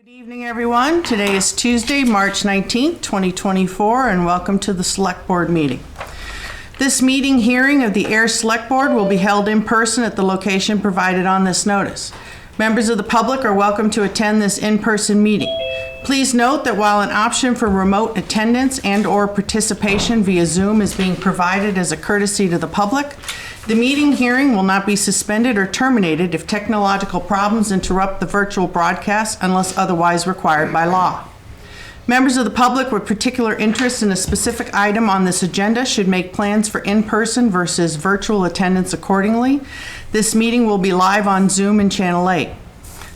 Good evening, everyone. Today is Tuesday, March 19th, 2024, and welcome to the Select Board meeting. This meeting hearing of the Ayer Select Board will be held in person at the location provided on this notice. Members of the public are welcome to attend this in-person meeting. Please note that while an option for remote attendance and/or participation via Zoom is being provided as a courtesy to the public, the meeting hearing will not be suspended or terminated if technological problems interrupt the virtual broadcast unless otherwise required by law. Members of the public with particular interest in a specific item on this agenda should make plans for in-person versus virtual attendance accordingly. This meeting will be live on Zoom and Channel 8.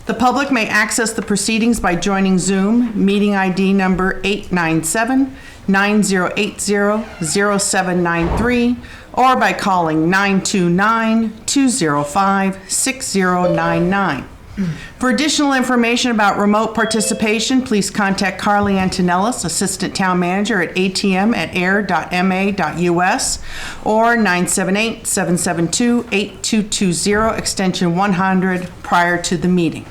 The public may access the proceedings by joining Zoom, meeting ID number 897-9080-0793, or by calling 929-205-6099. For additional information about remote participation, please contact Carly Antonellis, Assistant Town Manager at atm@ayer.ma.us, or 978-772-8220, extension 100, prior to the meeting.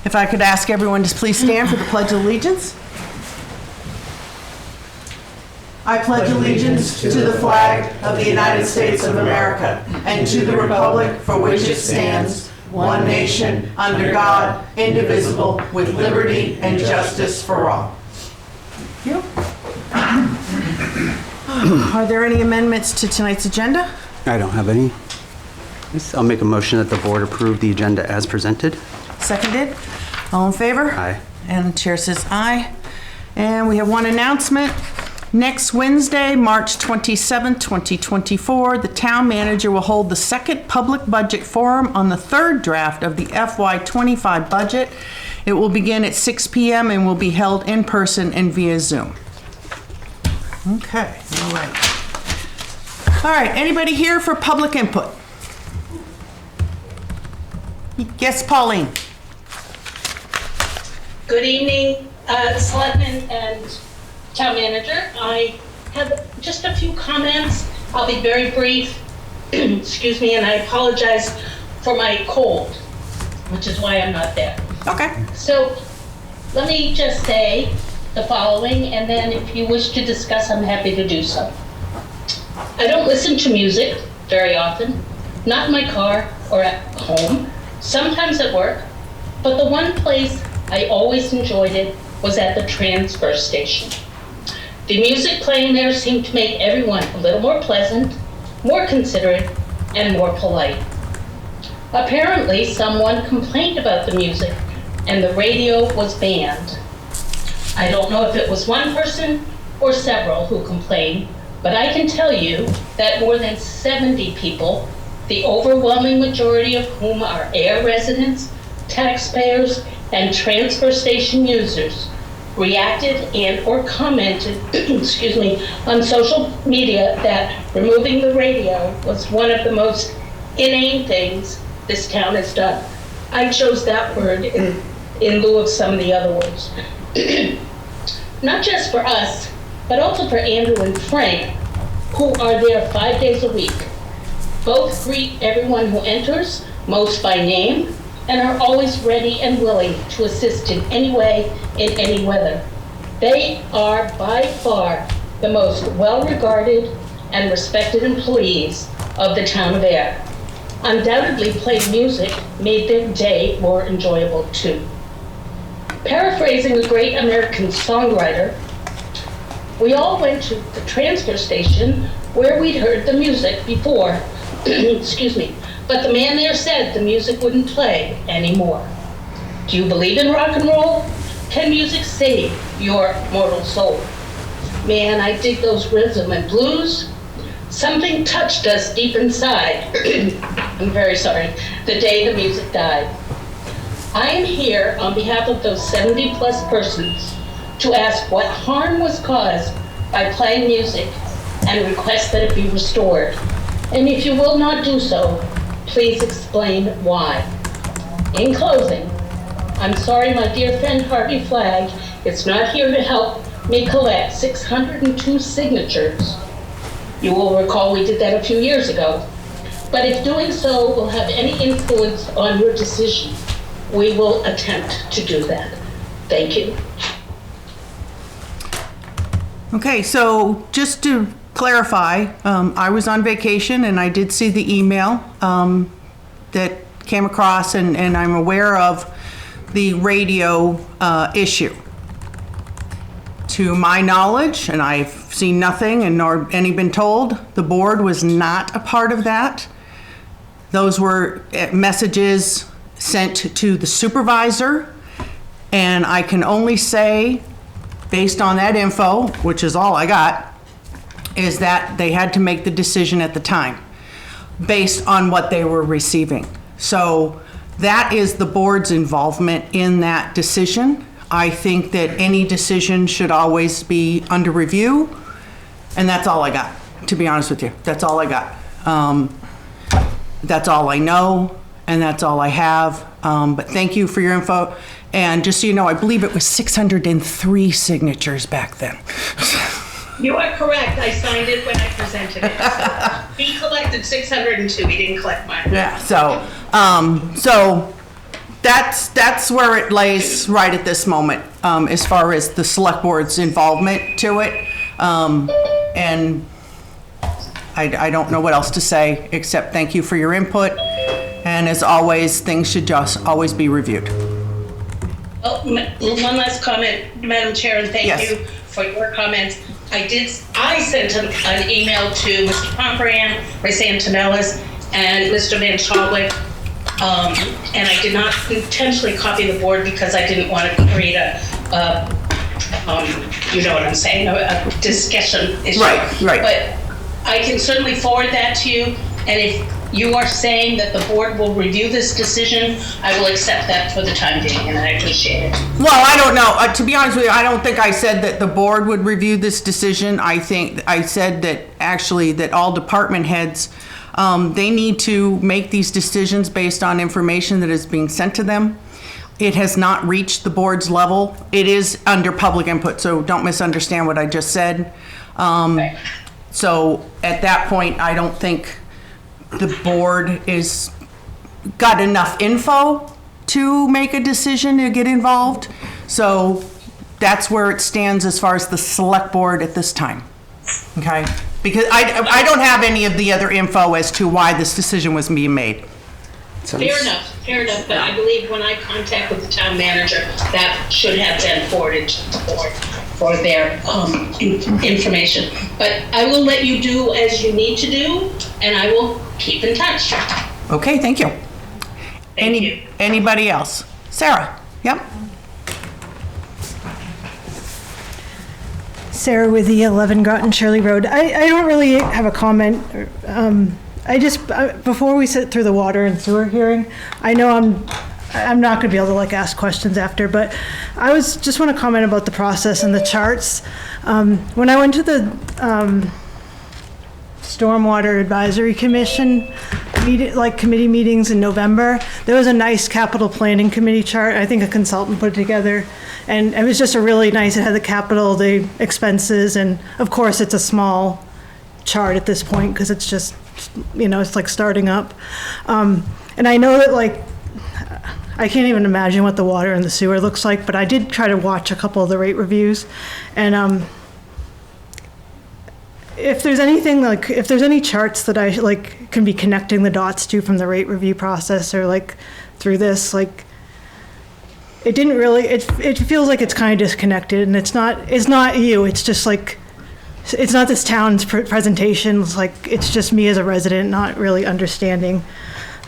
If I could ask everyone to please stand for the Pledge of Allegiance. I pledge allegiance to the flag of the United States of America and to the republic for which it stands, one nation, under God, indivisible, with liberty and justice for all. Thank you. Are there any amendments to tonight's agenda? I don't have any. Yes, I'll make a motion that the board approve the agenda as presented. Seconded. All in favor? Aye. And the chair says aye. And we have one announcement. Next Wednesday, March 27, 2024, the town manager will hold the second public budget forum on the third draft of the FY25 budget. It will begin at 6 p.m. and will be held in person and via Zoom. Okay, all right. All right, anybody here for public input? Yes, Pauline. Good evening, Selectmen and Town Manager. I have just a few comments. I'll be very brief. Excuse me, and I apologize for my cold, which is why I'm not there. Okay. So let me just say the following, and then if you wish to discuss, I'm happy to do so. I don't listen to music very often, not in my car or at home, sometimes at work, but the one place I always enjoyed it was at the transfer station. The music playing there seemed to make everyone a little more pleasant, more considerate, and more polite. Apparently, someone complained about the music, and the radio was banned. I don't know if it was one person or several who complained, but I can tell you that more than 70 people, the overwhelming majority of whom are Ayer residents, taxpayers, and transfer station users, reacted and or commented excuse me, on social media that removing the radio was one of the most inane things this town has done. I chose that word in lieu of some of the other words. Not just for us, but also for Andrew and Frank, who are there 5 days a week. Both greet everyone who enters, most by name, and are always ready and willing to assist in any way, in any weather. They are by far the most well-regarded and respected employees of the town of Ayer. Undoubtedly, playing music made their day more enjoyable too. Paraphrasing a great American songwriter, we all went to the transfer station where we'd heard the music before, excuse me, but the man there said the music wouldn't play anymore. Do you believe in rock and roll? Can music save your mortal soul? Man, I dig those rhythm and blues. Something touched us deep inside. I'm very sorry, the day the music died. I am here on behalf of those 70 plus persons to ask what harm was caused by playing music and request that it be restored. And if you will not do so, please explain why. In closing, I'm sorry my dear friend Harvey Flagg is not here to help me collect 602 signatures. You will recall we did that a few years ago. But if doing so will have any influence on your decision, we will attempt to do that. Thank you. Okay, so just to clarify, I was on vacation and I did see the email that came across, and I'm aware of the radio issue. To my knowledge, and I've seen nothing and nor any been told, the board was not a part of that. Those were messages sent to the supervisor, and I can only say, based on that info, which is all I got, is that they had to make the decision at the time based on what they were receiving. So that is the board's involvement in that decision. I think that any decision should always be under review, and that's all I got, to be honest with you. That's all I got. That's all I know, and that's all I have. But thank you for your info. And just so you know, I believe it was 603 signatures back then. You are correct. I signed it when I presented it. He collected 602. He didn't collect mine. Yeah, so that's where it lays right at this moment, as far as the select board's involvement to it. And I don't know what else to say, except thank you for your input. And as always, things should just always be reviewed. Oh, one last comment, Madam Chair, and thank Yes. you for your comments. I sent an email to Mr. Pomperian, Ms. Antonellis, and Mr. Van Chalwick, and I did not intentionally copy the board because I didn't want to create you know what I'm saying, a discussion issue. Right. But I can certainly forward that to you, and if you are saying that the board will review this decision, I will accept that for the time being, and I appreciate it. Well, I don't know. To be honest with you, I don't think I said that the board would review this decision. I think I said that actually that all department heads, they need to make these decisions based on information that is being sent to them. It has not reached the board's level. It is under public input, so don't misunderstand what I just said. Okay. So at that point, I don't think the board is got enough info to make a decision to get involved. So that's where it stands as far as the select board at this time. Okay? Because I don't have any of the other info as to why this decision was being made. Fair enough, but I believe when I contacted the town manager, that should have been forwarded to the board for their information. But I will let you do as you need to do, and I will keep in touch. Okay, thank you. Thank you. Anybody else? Sarah? Yep. Sarah with the 11 Groton Shirley Road. I don't really have a comment. I just, before we sit through the water and sewer hearing, I know I'm not going to be able to ask questions after, but I just want to comment about the process and the charts. When I went to the Stormwater Advisory Commission committee meetings in November, there was a nice capital planning committee chart. I think a consultant put it together, and it was just a really nice. It had the capital, the expenses, and of course it's a small chart at this point because it's just, it's like starting up. And I know that I can't even imagine what the water and the sewer looks like, but I did try to watch a couple of the rate reviews, and if there's anything if there's any charts that I can be connecting the dots to from the rate review process or through this, it didn't really, it feels like it's kind of disconnected, and it's not you, it's just it's not this town's presentation. It's just me as a resident not really understanding.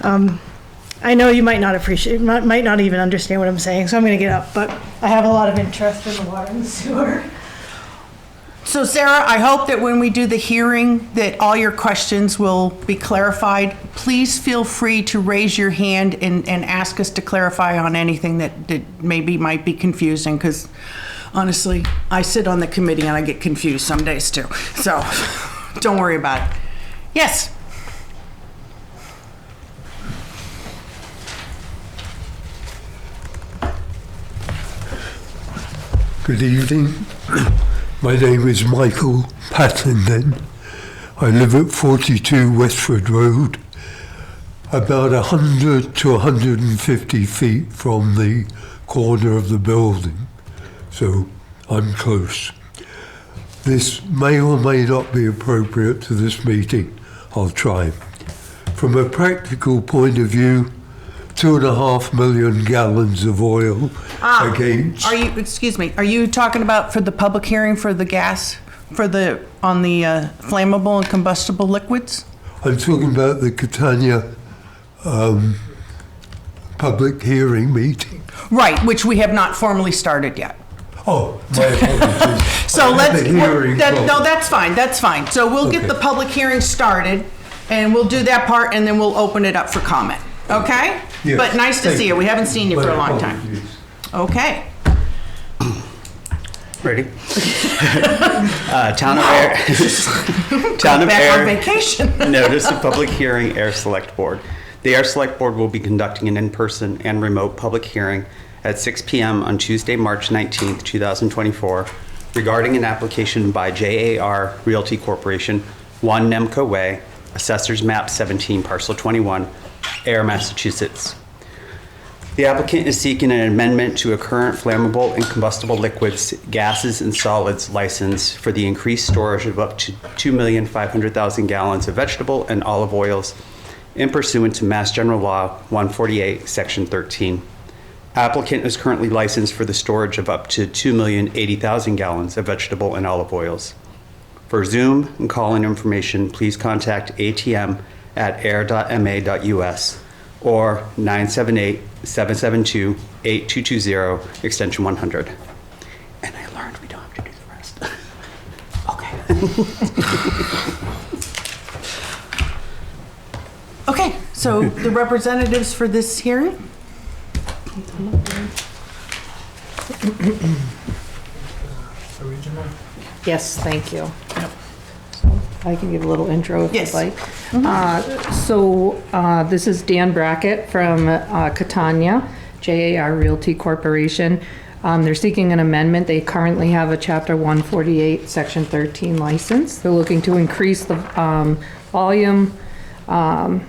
I know you might not even understand what I'm saying, so I'm going to get up, but I have a lot of interest in the water and the sewer. So Sarah, I hope that when we do the hearing that all your questions will be clarified. Please feel free to raise your hand and ask us to clarify on anything that maybe might be confusing, because honestly, I sit on the committee and I get confused some days too. So don't worry about it. Yes. Good evening. My name is Michael Pattenden. I live at 42 Westford Road, about 100 to 150 feet from the corner of the building. so I'm close. This may or may not be appropriate to this meeting. I'll try. From a practical point of view, 2.5 million gallons of oil against... Are you talking about for the public hearing for the gas, on the flammable and combustible liquids? I'm talking about the Catania public hearing meeting. Right, which we have not formally started yet. Oh, my apologies. So No, that's fine. So we'll get Okay. the public hearing started, and we'll do that part, and then we'll open it up for comment, okay? Yes, But nice to thank see you. you. We haven't seen you for a long time. Apologies. Okay. Ready? Town of Ayer. Town of Back on Ayer. vacation. Notice of public hearing, Air Select Board. The Air Select Board will be conducting an in-person and remote public hearing at 6 p.m. on Tuesday, March 19th, 2024, regarding an application by JAR Realty Corporation, 1 Nemco Way, Assessors Map 17, Parcel 21, Ayer, Massachusetts. The applicant is seeking an amendment to a current flammable and combustible liquids, gases, and solids license for the increased storage of up to 2,500,000 gallons of vegetable and olive oils in pursuant to Mass General Law 148, Section 13. Applicant is currently licensed for the storage of up to 2,080,000 gallons of vegetable and olive oils. For Zoom and call-in information, please contact ATM at air.ma.us or 978-772-8220, extension 100. And I learned we don't have to do the rest. Okay. Okay, so the representatives for this hearing? Yes, thank you. I can give a little intro if you'd Yes. like. This is Dan Brackett from Catania, JAR Realty Corporation. They're seeking an amendment. They currently have a Chapter 148, Section 13 license. They're looking to increase the volume of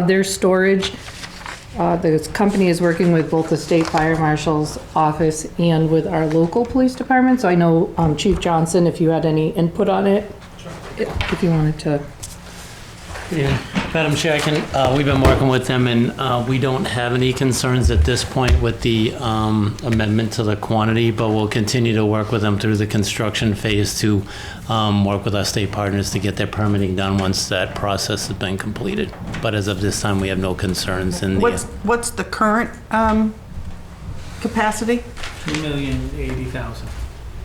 their storage. This company is working with both the State Fire Marshal's office and with our local police department. So I know Chief Johnson, if you had any input on it, if you wanted to. Yeah, Madam Chair, we've been working with them, and we don't have any concerns at this point with the amendment to the quantity, but we'll continue to work with them through the construction phase to work with our state partners to get their permitting done once that process has been completed. But as of this time, we have no concerns in the... What's the current capacity? 2,080,000.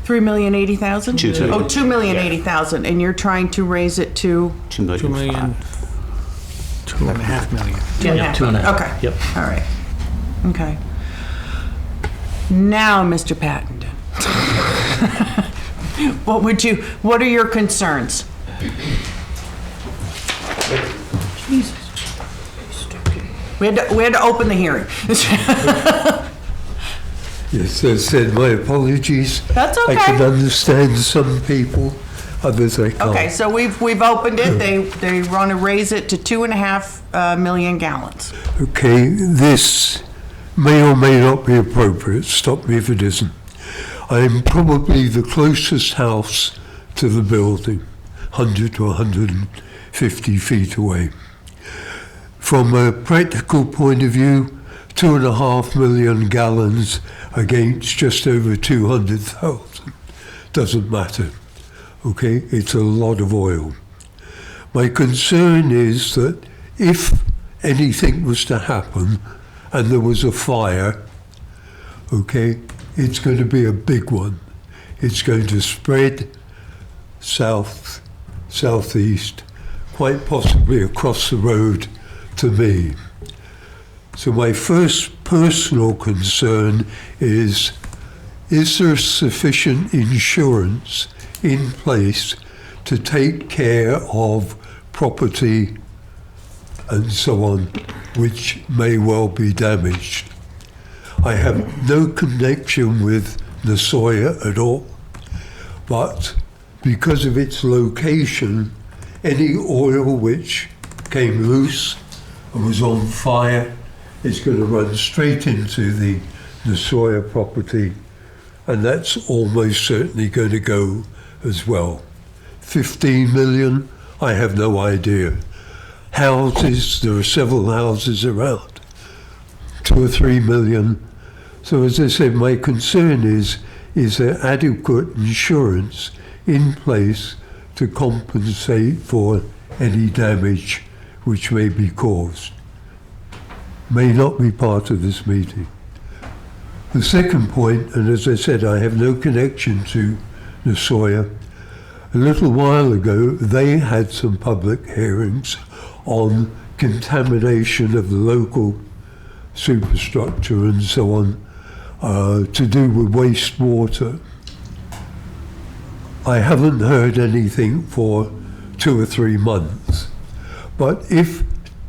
3,080,000? 2 million. Oh, 2,080,000, and you're trying to raise it to 2 million. 2 million. 2.5 million. 2.5? 2.5. Okay. Yep. All right. Okay. Now, Mr. Pattenden, what are your concerns? We had to open the hearing. Yes, I said my apologies. That's I okay. can understand some people, others I can't. Okay, so we've opened it. They want to raise it to 2.5 million gallons. Okay, this may or may not be appropriate. Stop me if it isn't. I'm probably the closest house to the building, 100 to 150 feet away. From a practical point of view, 2.5 million gallons against just over 200,000 doesn't matter. Okay, it's a lot of oil. My concern is that if anything was to happen and there was a fire, okay, it's going to be a big one. It's going to spread south, southeast, quite possibly across the road to me. So my first personal concern is there sufficient insurance in place to take care of property and so on, which may well be damaged? I have no connection with Nasoya at all, but because of its location, any oil which came loose and was on fire is going to run straight into the Nasoya property and that's almost certainly going to go as well. 15 million, I have no idea. Houses, there are several houses around, 2 or 3 million. So as I said, my concern is there adequate insurance in place to compensate for any damage which may be caused? May not be part of this meeting. The second point, and as I said, I have no connection to Nasoya. A little while ago, they had some public hearings on contamination of the local superstructure and so on, to do with wastewater. I haven't heard anything for 2 or 3 months. But if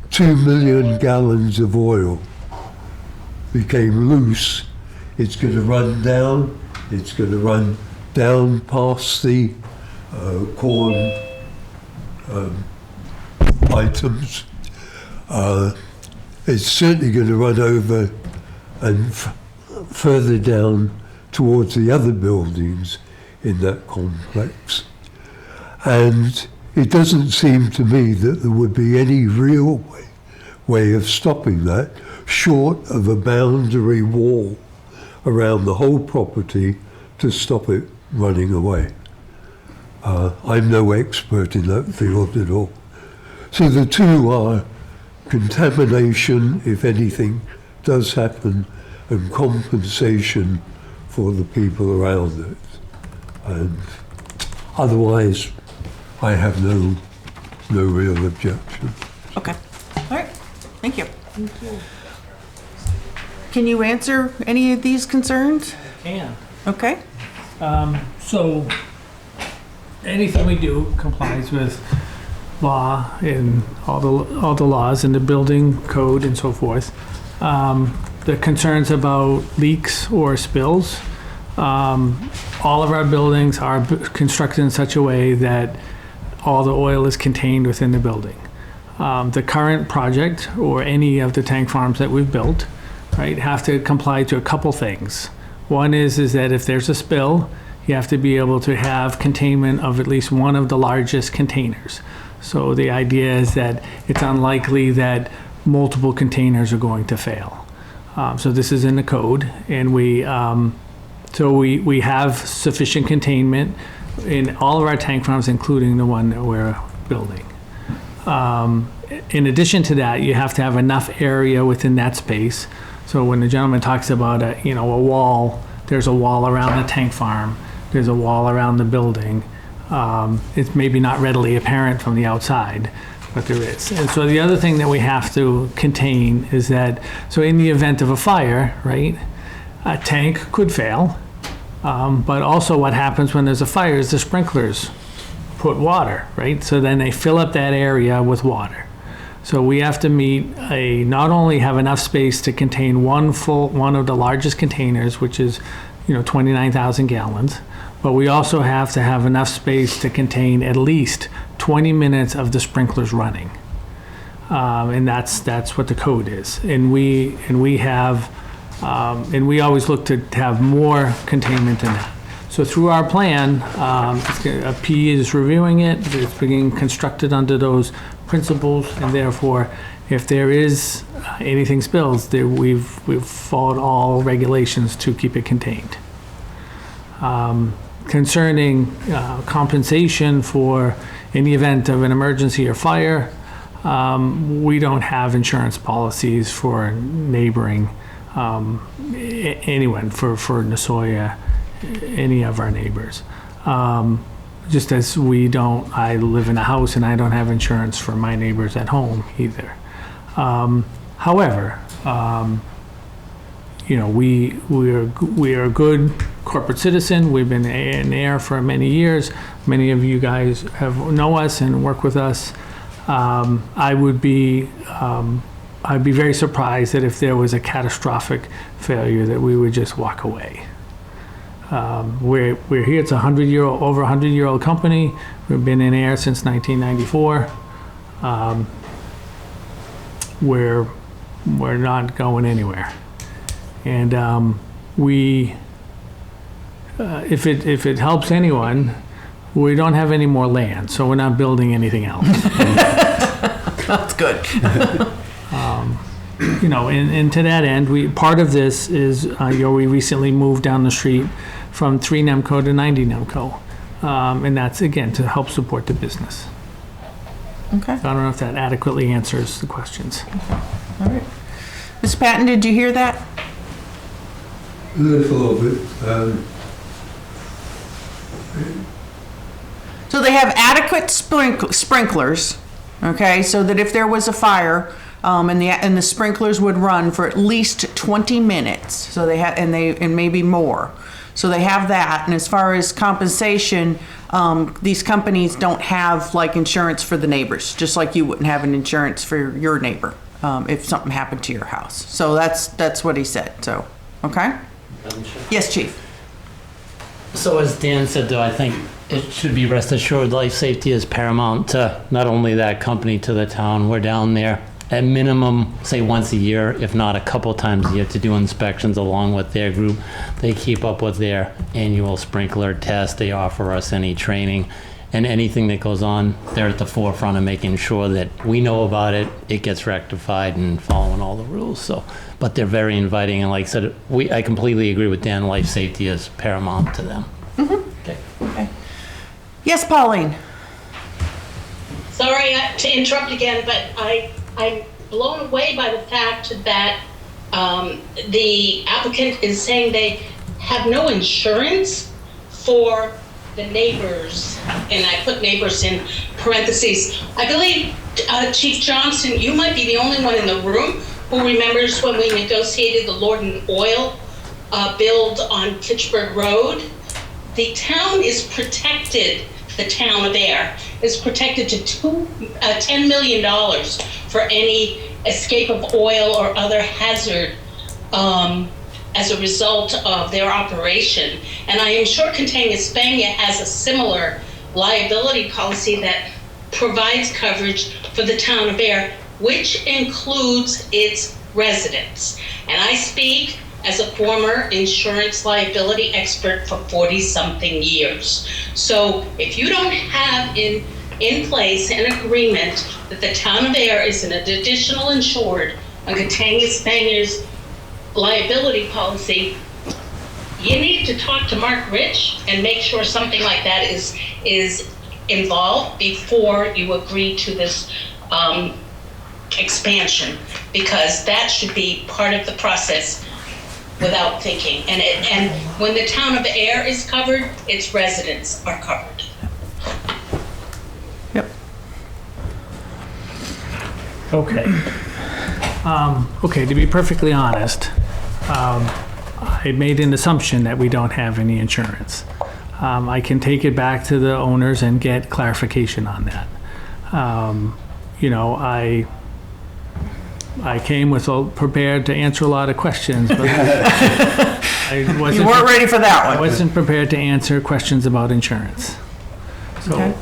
2 million gallons of oil became loose, it's going to run down, it's going to run down past the corn items. It's certainly going to run over and further down towards the other buildings in that complex. And it doesn't seem to me that there would be any real way of stopping that, short of a boundary wall around the whole property to stop it running away. I'm no expert in that field at all. So the two are contamination, if anything does happen, and compensation for the people around it. And otherwise, I have no real objection. Okay. All right. Thank you. Can you answer any of these concerns? And Okay. so anything we do complies with law and all the laws in the building code and so forth. The concerns about leaks or spills, all of our buildings are constructed in such a way that all the oil is contained within the building. The current project or any of the tank farms that we've built, right, have to comply to a couple things. One is that if there's a spill, you have to be able to have containment of at least one of the largest containers. So the idea is that it's unlikely that multiple containers are going to fail. So this is in the code, and we have sufficient containment in all of our tank farms, including the one that we're building. In addition to that, you have to have enough area within that space. So when the gentleman talks about a wall, there's a wall around the tank farm, there's a wall around the building. It's maybe not readily apparent from the outside, but there is. And so the other thing that we have to contain is that, so in the event of a fire, right, a tank could fail, but also what happens when there's a fire is the sprinklers put water, right? So then they fill up that area with water. So we have to not only have enough space to contain one of the largest containers, which is 29,000 gallons, but we also have to have enough space to contain at least 20 minutes of the sprinklers running. And that's what the code is. And we always look to have more containment than that. So through our plan, a P is reviewing it, it's being constructed under those principles, and therefore, if there is anything spills, we've followed all regulations to keep it contained. Concerning compensation for any event of an emergency or fire, we don't have insurance policies for neighboring anyone, for Nasoya, any of our neighbors. Just as I live in a house and I don't have insurance for my neighbors at home either. However, we are a good corporate citizen. We've been in Ayer for many years. Many of you guys know us and work with us. I'd be very surprised that if there was a catastrophic failure that we would just walk away. We're here. It's over 100-year-old company. We've been in Ayer since 1994. We're not going anywhere, and if it helps anyone, we don't have any more land, so we're not building anything else. That's good. You know, and to that end, part of this is, we recently moved down the street from 3 NEMCO to 90 NEMCO. And that's, again, to help support the business. Okay. I don't know if that adequately answers the questions. All right. Ms. Patton, did you hear that? A little bit. So they have adequate sprinklers, okay, so that if there was a fire, and the sprinklers would run for at least 20 minutes. So they have, and maybe more. So they have that. And as far as compensation, these companies don't have like insurance for the neighbors, just like you wouldn't have an insurance for your neighbor if something happened to your house. So that's what he said. So, okay. Yes, Chief. So as Dan said, though, I think it should be rest assured life safety is paramount to not only that company, to the town. We're down there at minimum, say once a year, if not a couple times a year, to do inspections along with their group. They keep up with their annual sprinkler test. They offer us any training, and anything that goes on, they're at the forefront of making sure that we know about it, it gets rectified, and following all the rules. So, but they're very inviting, and like I said, I completely agree with Dan. Life safety is paramount to them. Mm-hmm. Okay. Yes, Pauline. Sorry to interrupt again, but I'm blown away by the fact that the applicant is saying they have no insurance for the neighbors, and I put neighbors in parentheses. I believe, Chief Johnson, you might be the only one in the room who remembers when we negotiated the Lord and Oil build on Fitchburg Road. The town is protected, the town of Ayer is protected to $10 million for any escape of oil or other hazard as a result of their operation. And I am sure Catania has a similar liability policy that provides coverage for the town of Ayer, which includes its residents. And I speak as a former insurance liability expert for 40-something years. So if you don't have in place an agreement that the town of Ayer is an additional insured on Catania's liability policy, you need to talk to Mark Rich and make sure something like that is involved before you agree to this expansion, because that should be part of the process without thinking. And when the town of Ayer is covered, its residents are covered. Yep. Okay. Okay, to be perfectly honest, I made an assumption that we don't have any insurance. I can take it back to the owners and get clarification on that. You know, I came prepared to answer a lot of questions, but You weren't ready for that I one. wasn't prepared to answer questions about insurance. So, Okay.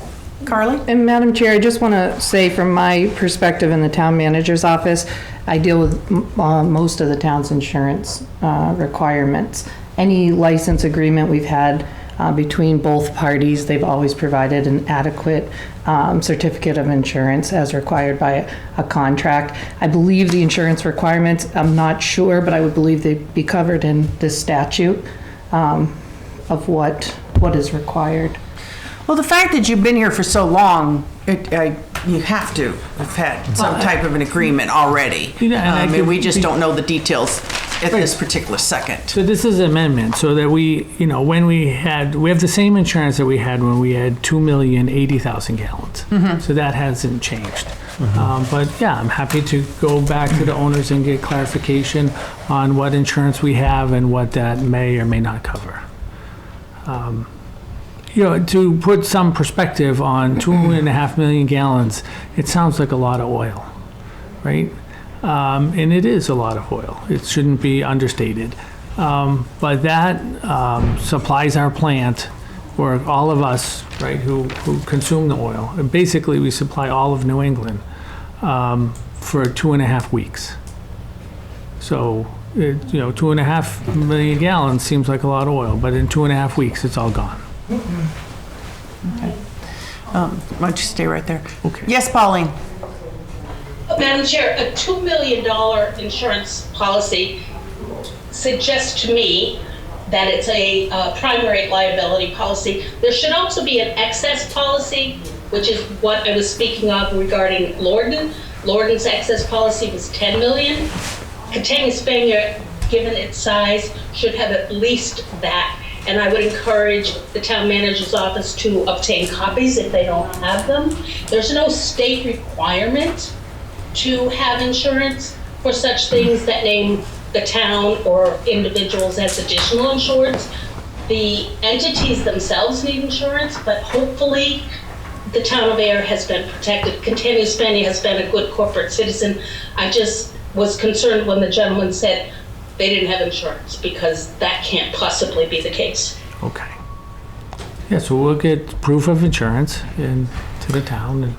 Carly? And Madam Chair, I just want to say from my perspective in the town manager's office, I deal with most of the town's insurance requirements. Any license agreement we've had between both parties, they've always provided an adequate certificate of insurance as required by a contract. I believe the insurance requirements, I'm not sure, but I would believe they'd be covered in this statute of what is required. Well, the fact that you've been here for so long, you have to have had some type of an agreement already. Yeah, and I And we could just be- don't know the details at this particular second. So this is an amendment, so that we, you know, when we have the same insurance that we had when we had 2,080,000 gallons. So that hasn't changed. But yeah, I'm happy to go back to the owners and get clarification on what insurance we have and what that may or may not cover. You know, to put some perspective on 2.5 million gallons, it sounds like a lot of oil, right? And it is a lot of oil. It shouldn't be understated. But that supplies our plant, or all of us, right, who consume the oil. And basically, we supply all of New England for 2.5 weeks. So You know, 2.5 million gallons seems like a lot of oil, but in 2.5 weeks, it's all gone. Why don't you stay right there? Okay. Yes, Pauline? Madam Chair, a $2 million insurance policy suggests to me that it's a primary liability policy. There should also be an excess policy, which is what I was speaking of regarding Lorden. Lorden's excess policy was 10 million. Catania-Spanier, given its size, should have at least that. And I would encourage the town manager's office to obtain copies if they don't have them. There's no state requirement to have insurance for such things that name the town or individuals as additional insureds. The entities themselves need insurance, but hopefully the town of Ayer has been protected. Catania-Spanier has been a good corporate citizen. I just was concerned when the gentleman said they didn't have insurance, because that can't possibly be the case. Okay. Yeah, so we'll get proof of insurance in to the town. And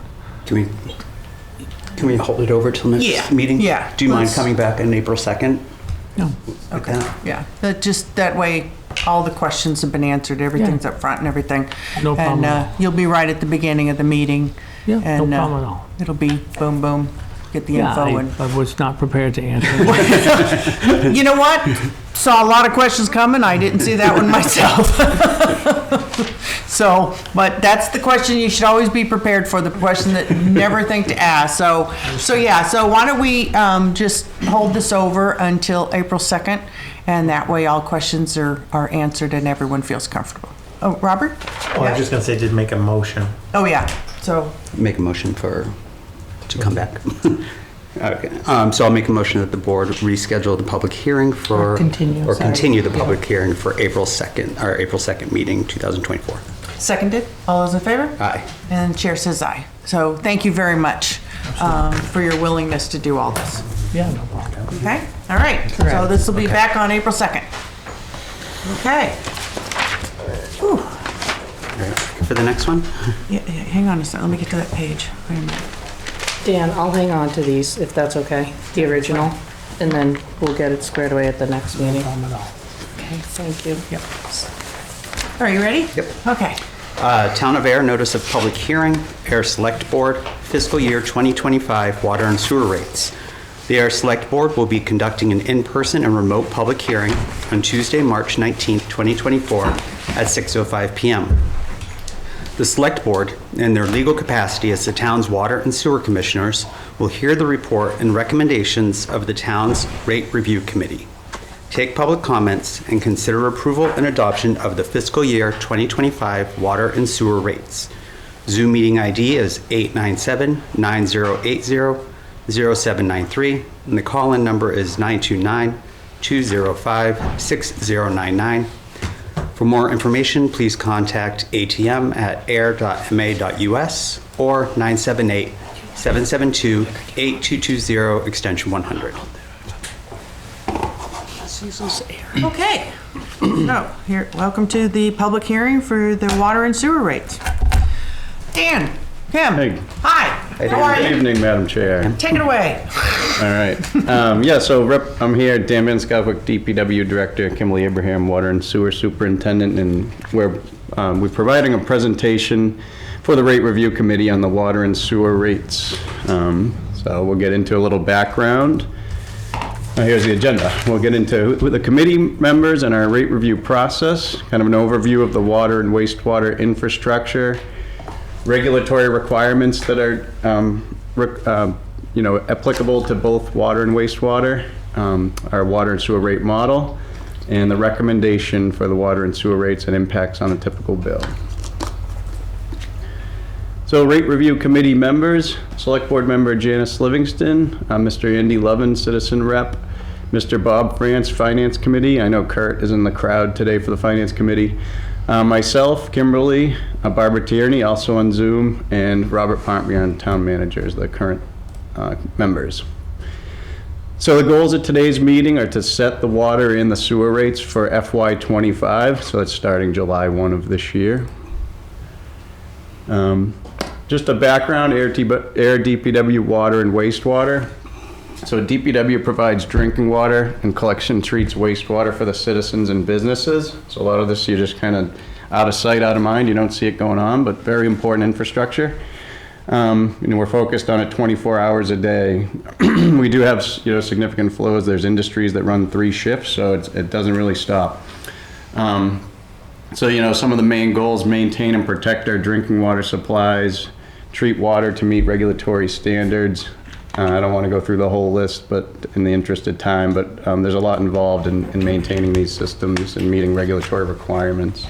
Can we hold it over till next meeting? Yeah. Do you mind coming back on April 2nd? no, Okay. Yeah, that way, all the questions have been answered, everything's up front and everything. No problem at And you'll be right at the beginning of the meeting. yeah, no And problem at all. it'll be boom, boom, get the Yeah, info. And I was not prepared to answer. you know what? Saw a lot of questions coming. I didn't see that one myself. So, but that's the question you should always be prepared for, the question that you never think to ask. So why don't we just hold this over until April 2nd, and that way all questions are answered and everyone feels comfortable. Oh, Robert? Well, I was just gonna say, did make a motion. Oh, yeah. So, Make a motion to come back. Okay, so I'll make a motion that the board reschedule the public hearing for... Or continue, Or sorry. continue the public hearing for April 2nd meeting, 2024. seconded. All those in favor? Aye. And chair says aye. So thank you very much for your willingness to do all this. Yeah, no problem. Okay? All right. So this will be back on April 2nd. Okay. Whew. For the next one? Yeah, hang on a second. Let me get to that page. Wait a minute. Dan, I'll hang on to these if that's okay, the original, and then we'll get it squared away at the next meeting. Okay, thank you. Yep. Are you ready? Yep. Okay. Town of Ayer notice of public hearing, Ayer Select Board, fiscal year 2025 water and sewer rates. The Ayer Select Board will be conducting an in-person and remote public hearing on Tuesday, March 19th, 2024 at 6:05 p.m. The Select Board, in their legal capacity as the town's water and sewer commissioners, will hear the report and recommendations of the town's Rate Review Committee, take public comments, and consider approval and adoption of the fiscal year 2025 water and sewer rates. Zoom meeting ID is 897-9080-0793, and the call-in number is 929-205-6099. For more information, please contact ATM at air.ma.us or 978-772-8220, extension 100. Okay. So, here, welcome to the public hearing for the water and sewer rates. Dan, Kim. Hey. Hi. How are Good you? evening, Madam Chair. Take it away. All right. Yeah, so I'm here, Dan Van Scotwick, DPW Director, Kimberly Abraham, Water and Sewer Superintendent, and we're providing a presentation for the Rate Review Committee on the water and sewer rates. So we'll get into a little background. Here's the agenda. We'll get into the committee members and our rate review process, kind of an overview of the water and wastewater infrastructure, regulatory requirements that are applicable to both water and wastewater, our water and sewer rate model, and the recommendation for the water and sewer rates and impacts on a typical bill. So rate review committee members, select board member Janice Livingston, Mr. Andy Lovin, citizen rep, Mr. Bob France, finance committee. I know Kurt is in the crowd today for the finance committee. Myself, Kimberly, Barbara Tierney, also on Zoom, and Robert Pontbriand, town managers, the current members. So the goals of today's meeting are to set the water and the sewer rates for FY25, so it's starting July 1 of this year. Just a background, Ayer DPW water and wastewater. So DPW provides drinking water and collection treats wastewater for the citizens and businesses. So a lot of this, you're just kind of out of sight, out of mind. You don't see it going on, but very important infrastructure. We're focused on it 24 hours a day. We do have, significant flows. There's industries that run 3 shifts, so it doesn't really stop. Some of the main goals: maintain and protect our drinking water supplies, treat water to meet regulatory standards. I don't want to go through the whole list, but in the interest of time, but there's a lot involved in maintaining these systems and meeting regulatory requirements.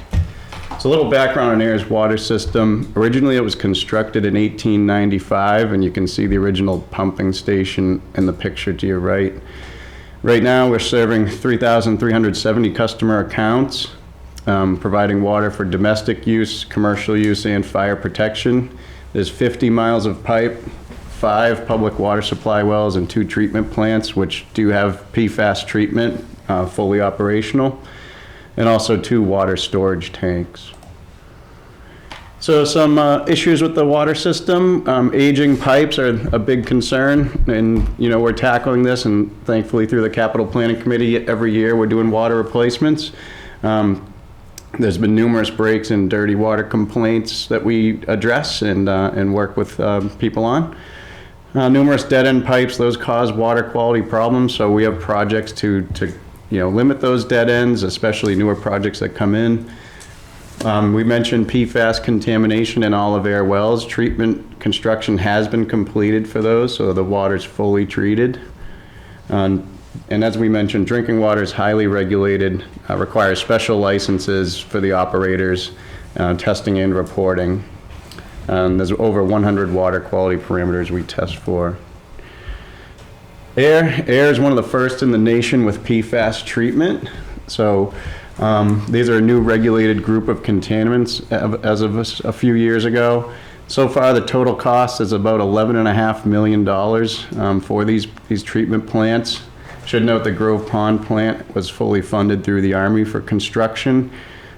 So a little background on Ayer's water system. Originally, it was constructed in 1895, and you can see the original pumping station in the picture to your right. Right now, we're serving 3,370 customer accounts, providing water for domestic use, commercial use, and fire protection. There's 50 miles of pipe, 5 public water supply wells, and 2 treatment plants, which do have PFAS treatment, fully operational, and also 2 water storage tanks. So some issues with the water system. Aging pipes are a big concern, and we're tackling this, and thankfully through the Capital Planning Committee every year we're doing water replacements. There's been numerous breaks and dirty water complaints that we address and work with people on. Numerous dead-end pipes, those cause water quality problems, so we have projects to limit those dead ends, especially newer projects that come in. We mentioned PFAS contamination in all of Ayer wells. Treatment construction has been completed for those, so the water's fully treated. And as we mentioned, drinking water is highly regulated, requires special licenses for the operators, testing and reporting. There's over 100 water quality parameters we test for. Ayer is one of the first in the nation with PFAS treatment. So these are a new regulated group of contaminants as of a few years ago. So far, the total cost is about $11.5 million for these treatment plants. Should note the Grove Pond plant was fully funded through the Army for construction.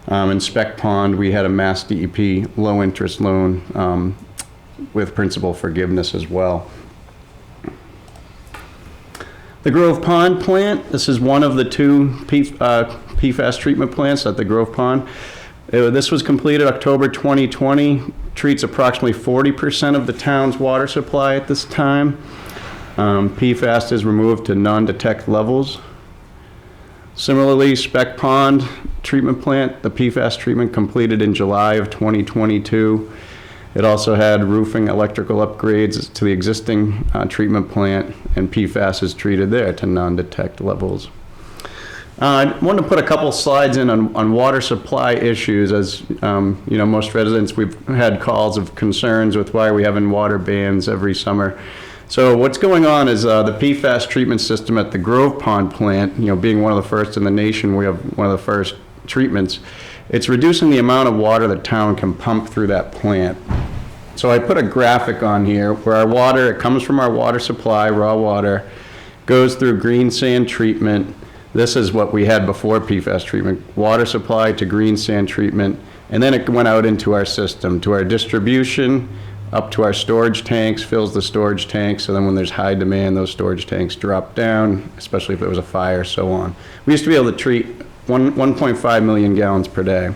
In Spec Pond, we had a Mass DEP low interest loan with principal forgiveness as well. The Grove Pond plant, this is one of the 2 PFAS treatment plants at the Grove Pond. This was completed October 2020, treats approximately 40% of the town's water supply at this time. PFAS is removed to non-detect levels. Similarly, Spec Pond treatment plant, the PFAS treatment completed in July of 2022. It also had roofing electrical upgrades to the existing treatment plant, and PFAS is treated there to non-detect levels. I wanted to put a couple slides in on water supply issues. As most residents, we've had calls of concerns with why are we having water bans every summer. So what's going on is the PFAS treatment system at the Grove Pond plant, being one of the first in the nation, we have one of the first treatments. It's reducing the amount of water the town can pump through that plant. So I put a graphic on here where our water, it comes from our water supply, raw water, goes through green sand treatment. This is what we had before PFAS treatment, water supply to green sand treatment, and then it went out into our system, to our distribution, up to our storage tanks, fills the storage tanks, so then when there's high demand, those storage tanks drop down, especially if there was a fire, so on. We used to be able to treat 1.5 million gallons per day.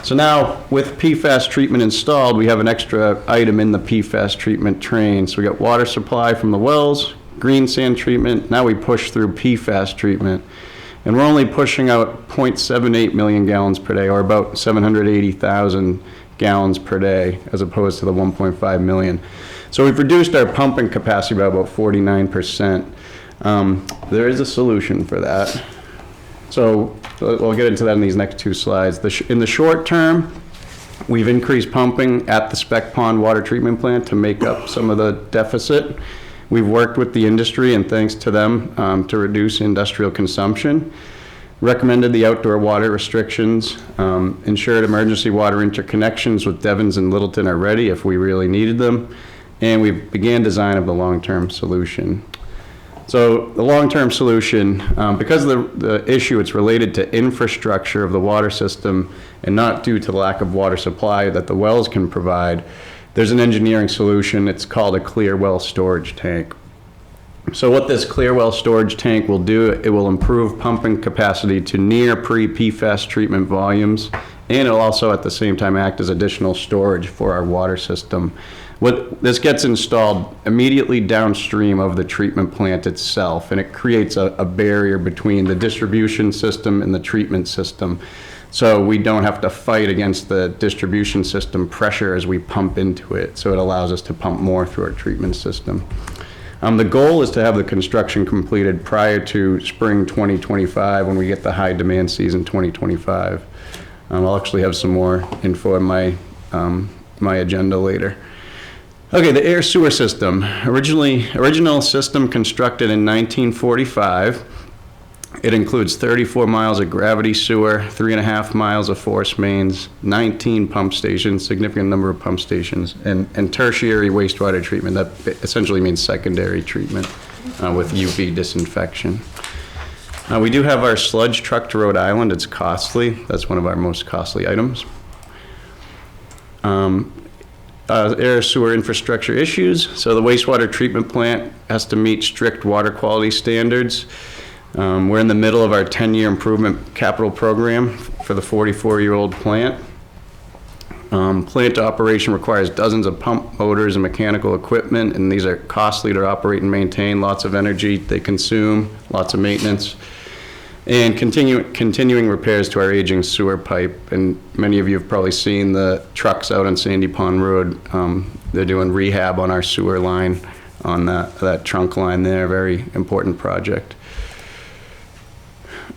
So now, with PFAS treatment installed, we have an extra item in the PFAS treatment train. So we got water supply from the wells, green sand treatment, now we push through PFAS treatment. And we're only pushing out 0.78 million gallons per day, or about 780,000 gallons per day, as opposed to the 1.5 million. So we've reduced our pumping capacity by about 49%. There is a solution for that. So we'll get into that in these next 2 slides. In the short term, we've increased pumping at the Spec Pond water treatment plant to make up some of the deficit. We've worked with the industry, and thanks to them, to reduce industrial consumption. Recommended the outdoor water restrictions, ensured emergency water interconnections with Devons and Littleton are ready if we really needed them, and we began design of the long-term solution. So the long-term solution, because of the issue, it's related to infrastructure of the water system and not due to the lack of water supply that the wells can provide, there's an engineering solution. It's called a clear well storage tank. So what this Clearwell storage tank will do, it will improve pumping capacity to near pre-PFAS treatment volumes, and it'll also at the same time act as additional storage for our water system. This gets installed immediately downstream of the treatment plant itself, and it creates a barrier between the distribution system and the treatment system. So we don't have to fight against the distribution system pressure as we pump into it. So it allows us to pump more through our treatment system. The goal is to have the construction completed prior to spring 2025 when we get the high demand season 2025. I'll actually have some more info in my agenda later. Okay, the air sewer system. Original system constructed in 1945. It includes 34 miles of gravity sewer, 3.5 miles of force mains, 19 pump stations, significant number of pump stations, and tertiary wastewater treatment. That essentially means secondary treatment with UV disinfection. We do have our sludge truck to Rhode Island. It's costly. That's one of our most costly items. Air sewer infrastructure issues. So the wastewater treatment plant has to meet strict water quality standards. We're in the middle of our 10-year improvement capital program for the 44-year-old plant. Plant operation requires dozens of pump motors and mechanical equipment, and these are costly to operate and maintain, lots of energy they consume, lots of maintenance, and continuing repairs to our aging sewer pipe. And many of you have probably seen the trucks out on Sandy Pond Road. They're doing rehab on our sewer line, on that trunk line there, very important project.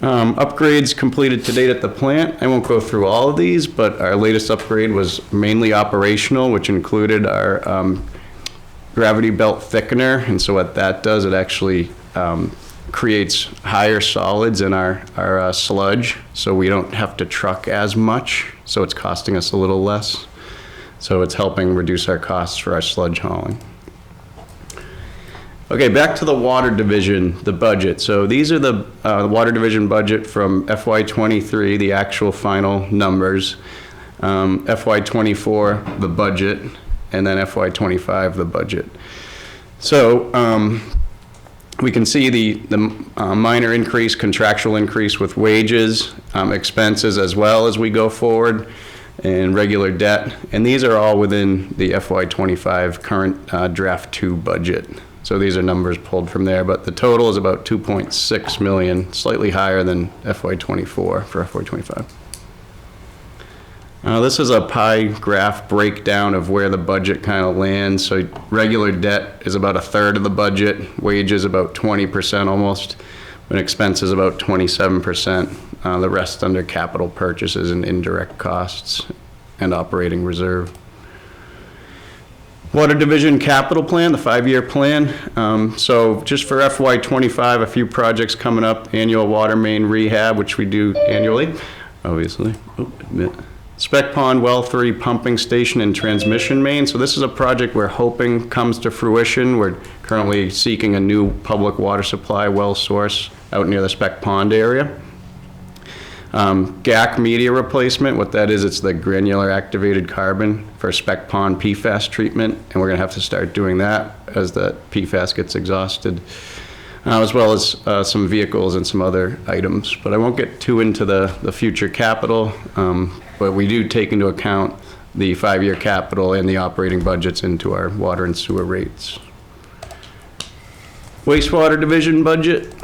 Upgrades completed to date at the plant. I won't go through all of these, but our latest upgrade was mainly operational, which included our gravity belt thickener. And so what that does, it actually creates higher solids in our sludge, so we don't have to truck as much, so it's costing us a little less. So it's helping reduce our costs for our sludge hauling. Okay, back to the water division, the budget. So these are the water division budget from FY23, the actual final numbers, FY24, the budget, and then FY25, the budget. So we can see the minor increase, contractual increase with wages, expenses as well as we go forward, and regular debt. And these are all within the FY25 current draft 2 budget. So these are numbers pulled from there, but the total is about 2.6 million, slightly higher than FY24 for FY25. This is a pie graph breakdown of where the budget kind of lands. So regular debt is about 1/3 of the budget, wages about 20% almost, and expenses about 27%. The rest under capital purchases and indirect costs and operating reserve. Water Division capital plan, the 5-year plan. So just for FY25, a few projects coming up. Annual water main rehab, which we do annually, obviously. Spec Pond Well 3 pumping station and transmission main. So this is a project we're hoping comes to fruition. We're currently seeking a new public water supply well source out near the Spec Pond area. GAC media replacement, what that is, it's the granular activated carbon for Spec Pond PFAS treatment, and we're gonna have to start doing that as the PFAS gets exhausted, as well as some vehicles and some other items. But I won't get too into the future capital, but we do take into account the 5-year capital and the operating budgets into our water and sewer rates. Wastewater division budget,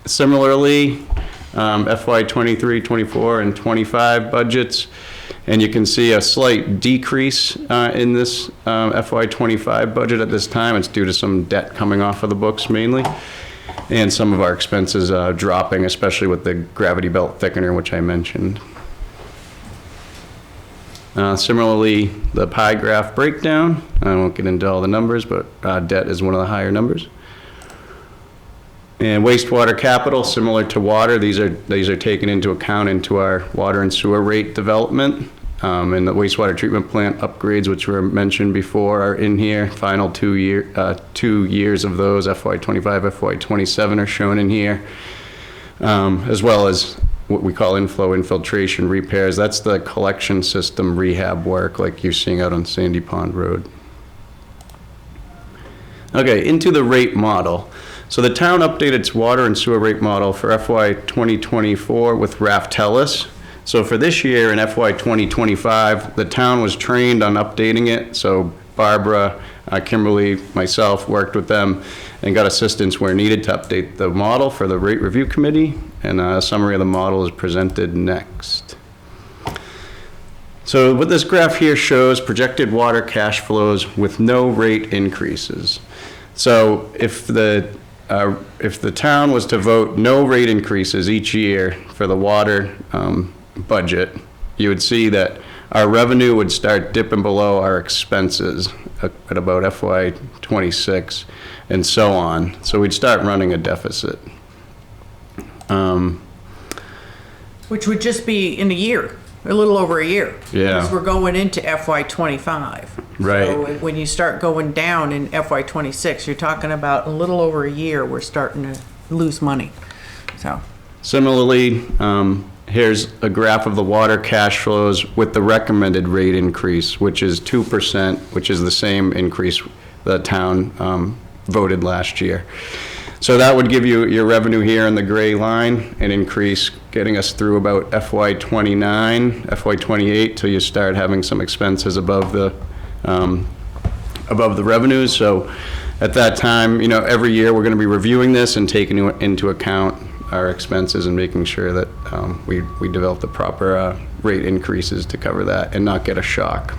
similarly, FY23, 24, and 25 budgets. And you can see a slight decrease in this FY25 budget at this time. It's due to some debt coming off of the books mainly, and some of our expenses dropping, especially with the gravity belt thickener, which I mentioned. Similarly, the pie graph breakdown. I won't get into all the numbers, but debt is one of the higher numbers. And wastewater capital, similar to water, these are taken into account into our water and sewer rate development. And the wastewater treatment plant upgrades, which were mentioned before, are in here. Final 2 years of those, FY25, FY27, are shown in here, as well as what we call inflow infiltration repairs. That's the collection system rehab work like you're seeing out on Sandy Pond Road. Okay, into the rate model. So the town updated its water and sewer rate model for FY 2024 with Raftellus. So for this year in FY 2025, the town was trained on updating it. So Barbara, Kimberly, myself worked with them and got assistance where needed to update the model for the rate review committee. And a summary of the model is presented next. So what this graph here shows projected water cash flows with no rate increases. So if the town was to vote no rate increases each year for the water budget, you would see that our revenue would start dipping below our expenses at about FY '26 and so on. So we'd start running a deficit. Which would just be in a year, a little over a year. Yeah. Because we're going into FY '25. Right. So when you start going down in FY '26, you're talking about a little over a year, we're starting to lose money. So. Similarly, here's a graph of the water cash flows with the recommended rate increase, which is 2%, which is the same increase the town voted last year. So that would give you your revenue here in the gray line, an increase getting us through about FY '29, FY '28, till you start having some expenses above the revenues. So at that time, you know, every year we're going to be reviewing this and taking into account our expenses and making sure that we develop the proper rate increases to cover that and not get a shock.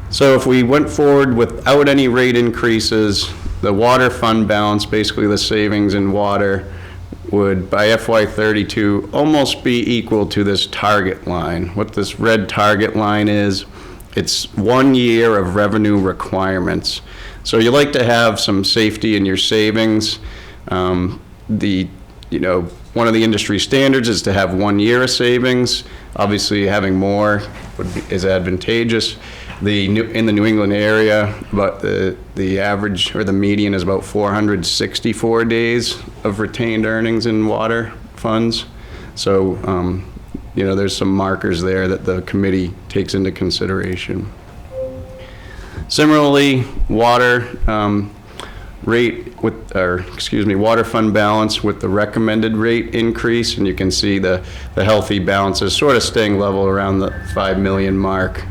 So if we went forward without any rate increases, the water fund balance, basically the savings in water, would by FY '32 almost be equal to this target line. What this red target line is, it's 1 year of revenue requirements. So you like to have some safety in your savings. One of the industry standards is to have 1 year of savings. Obviously, having more is advantageous. In the New England area, but the average or the median is about 464 days of retained earnings in water funds. So, there's some markers there that the committee takes into consideration. Similarly, water water fund balance with the recommended rate increase, and you can see the healthy balance is sort of staying level around the 5 million mark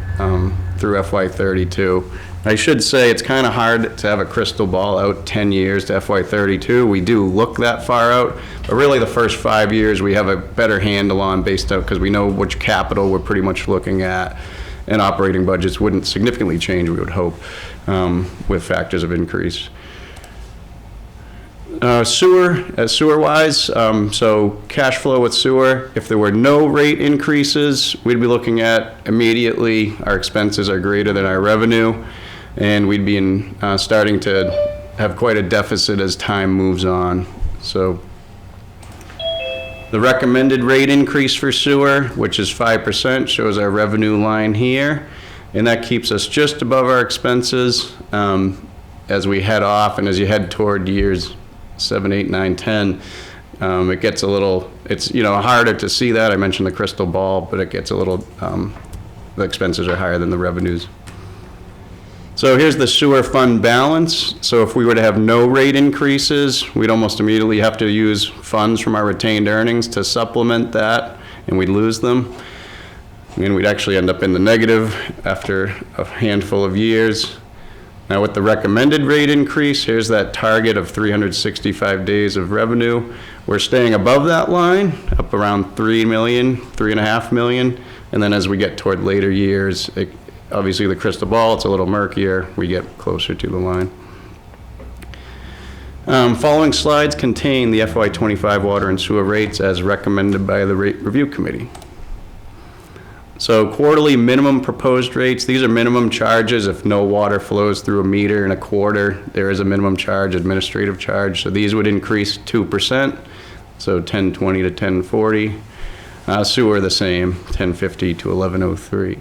through FY '32. I should say it's kind of hard to have a crystal ball out 10 years to FY '32. We do look that far out, but really the first 5 years we have a better handle on based out because we know which capital we're pretty much looking at, and operating budgets wouldn't significantly change, we would hope, with factors of increase. Sewer-wise, so cash flow with sewer, if there were no rate increases, we'd be looking at immediately our expenses are greater than our revenue, and we'd be starting to have quite a deficit as time moves on. So the recommended rate increase for sewer, which is 5%, shows our revenue line here, and that keeps us just above our expenses as we head off, and as you head toward years 7, 8, 9, 10, it gets a little, it's, harder to see that. I mentioned the crystal ball, but it gets a little, the expenses are higher than the revenues. So here's the sewer fund balance. So if we were to have no rate increases, we'd almost immediately have to use funds from our retained earnings to supplement that, and we'd lose them. And we'd actually end up in the negative after a handful of years. Now with the recommended rate increase, here's that target of 365 days of revenue. We're staying above that line, up around 3 million, 3.5 million. And then as we get toward later years, obviously the crystal ball, it's a little murkier. We get closer to the line. Following slides contain the FY '25 water and sewer rates as recommended by the Rate Review Committee. So quarterly minimum proposed rates, these are minimum charges. If no water flows through a meter in a quarter, there is a minimum charge, administrative charge. So these would increase 2%, so 1020 to 1040. Sewer the same, 1050 to 1103.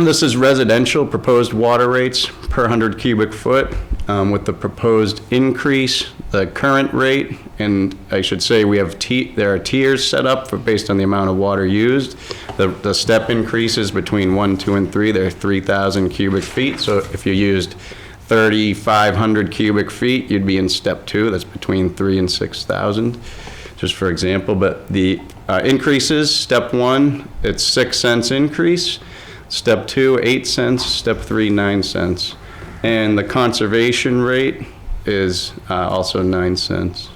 This is residential proposed water rates per 100 cubic foot with the proposed increase, the current rate, and I should say we have there are tiers set up for based on the amount of water used. The step increases between 1, 2, and 3. They're 3,000 cubic feet. So if you used 3,500 cubic feet, you'd be in step 2. That's between 3 and 6,000, just for example. But the increases, step 1, it's 6 cents increase. Step 2, 8 cents. Step 3, 9 cents. And the conservation rate is also 9 cents.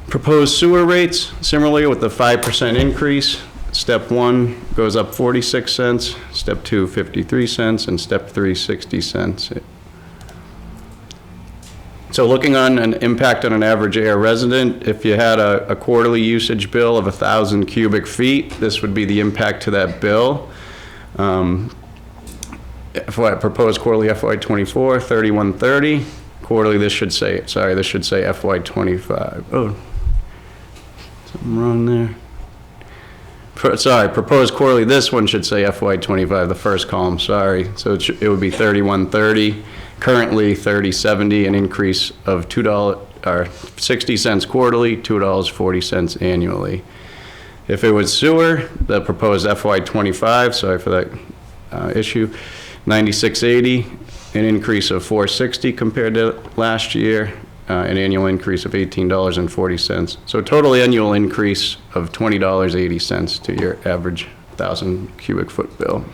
Proposed sewer rates, similarly with the 5% increase. Step 1 goes up 46 cents, step 2, 53 cents, and step 3, 60 cents. So looking on an impact on an average Ayer resident, if you had a quarterly usage bill of 1,000 cubic feet, this would be the impact to that bill. Proposed quarterly FY24, 3130. Quarterly, this should say FY25. Oh, something wrong there. Proposed quarterly, this one should say FY25, the first column, sorry. So it would be 3130, currently 3070, an increase of $60 cents quarterly, $2.40 annually. If it was sewer, the proposed FY25, sorry for that issue, 9680, an increase of $460 compared to last year, an annual increase of $18.40. So total annual increase of $20.80 to your average 1,000 cubic foot bill.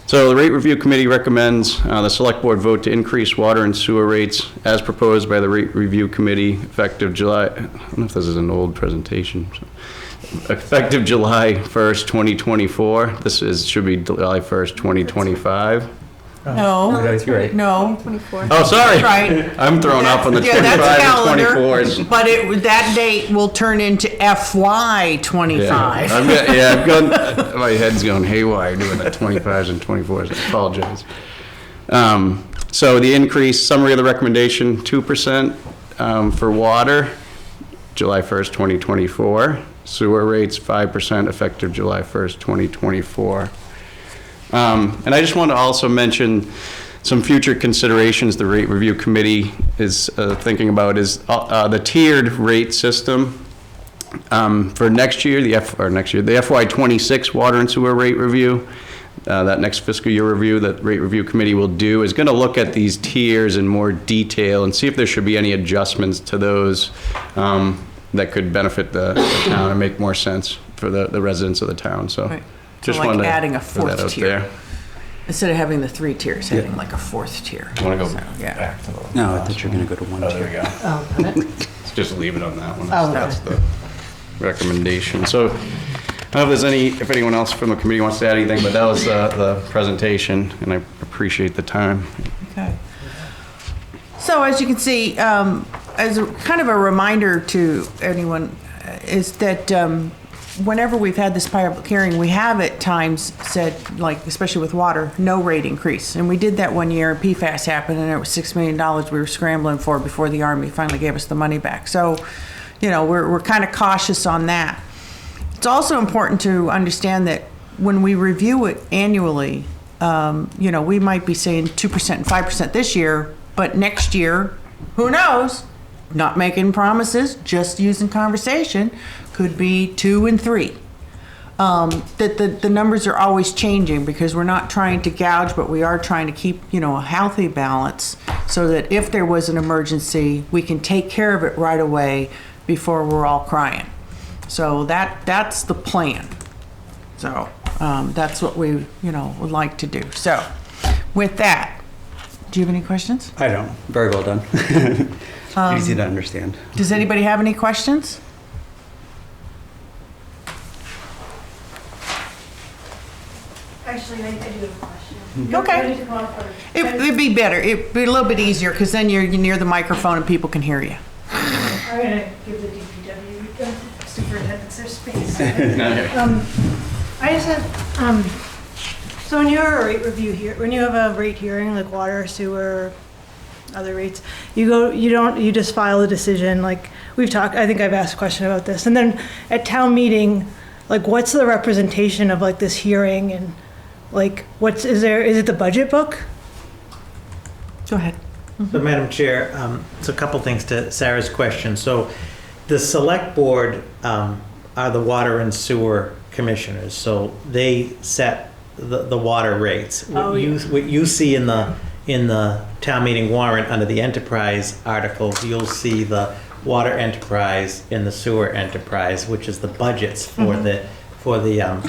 So the Rate Review Committee recommends the Select Board vote to increase water and sewer rates as proposed by the Rate Review Committee effective July, I don't know if this is an old presentation. Effective July 1st, 2024. This should be July 1st, 2025. No, You're right. no. Oh, sorry. Right. I'm thrown off on the 25 that's and calendar, 24s. but that date will turn into FY25. I've gone, my head's going haywire doing the 25s and 24s. I apologize. So the increase, summary of the recommendation, 2% for water, July 1st, 2024. Sewer rates, 5% effective July 1st, 2024. And I just want to also mention some future considerations the Rate Review Committee is thinking about is the tiered rate system for next year, the FY26 water and sewer rate review. That next fiscal year review that Rate Review Committee will do is going to look at these tiers in more detail and see if there should be any adjustments to those that could benefit the town and make more sense for the residents of the town. So. Right. Just like wanted to adding a throw that fourth out tier. there. Instead of having the 3 tiers, having like a 4th tier. Want to go yeah. back to the No, I thought you were going to go to 1 Oh, tier. there we go. Oh, got it. Let's just leave it on that one. Oh, That's the recommendation. So I don't know if anyone else from the committee wants to add anything, but that was the presentation, and I appreciate the time. Okay. So as you can see, as kind of a reminder to anyone, is that whenever we've had this public hearing, we have at times said, like, especially with water, no rate increase. And we did that one year, PFAS happened, and it was $6 million we were scrambling for before the Army finally gave us the money back. So, we're kind of cautious on that. It's also important to understand that when we review it annually, we might be saying 2% and 5% this year, but next year, who knows? Not making promises, just using conversation, could be 2 and 3. That the numbers are always changing because we're not trying to gouge, but we are trying to keep, a healthy balance so that if there was an emergency, we can take care of it right away before we're all crying. So that's the plan. So that's what we, would like to do. So with that, do you have any questions? I don't. Very well done. Easy to understand. Does anybody have any questions? Actually, I do have a question. Okay. Ready to go on for- It'd be better. It'd be a little bit easier because then you're near the microphone and people can hear you. I'm gonna give the DPW superintendents their space. I just had, so when you're a rate review here, when you have a rate hearing, like water, sewer, other rates, you just file a decision, like we've talked, I think I've asked a question about this. And then at town meeting, like, what's the representation of like this hearing and like, is it the budget book? Go ahead. So, Madam Chair, so a couple things to Sarah's question. So the select board are the water and sewer commissioners, so they set the water rates. Oh, What you see in the town meeting warrant under the enterprise articles, you'll see the water enterprise and the sewer enterprise, which is the budgets for the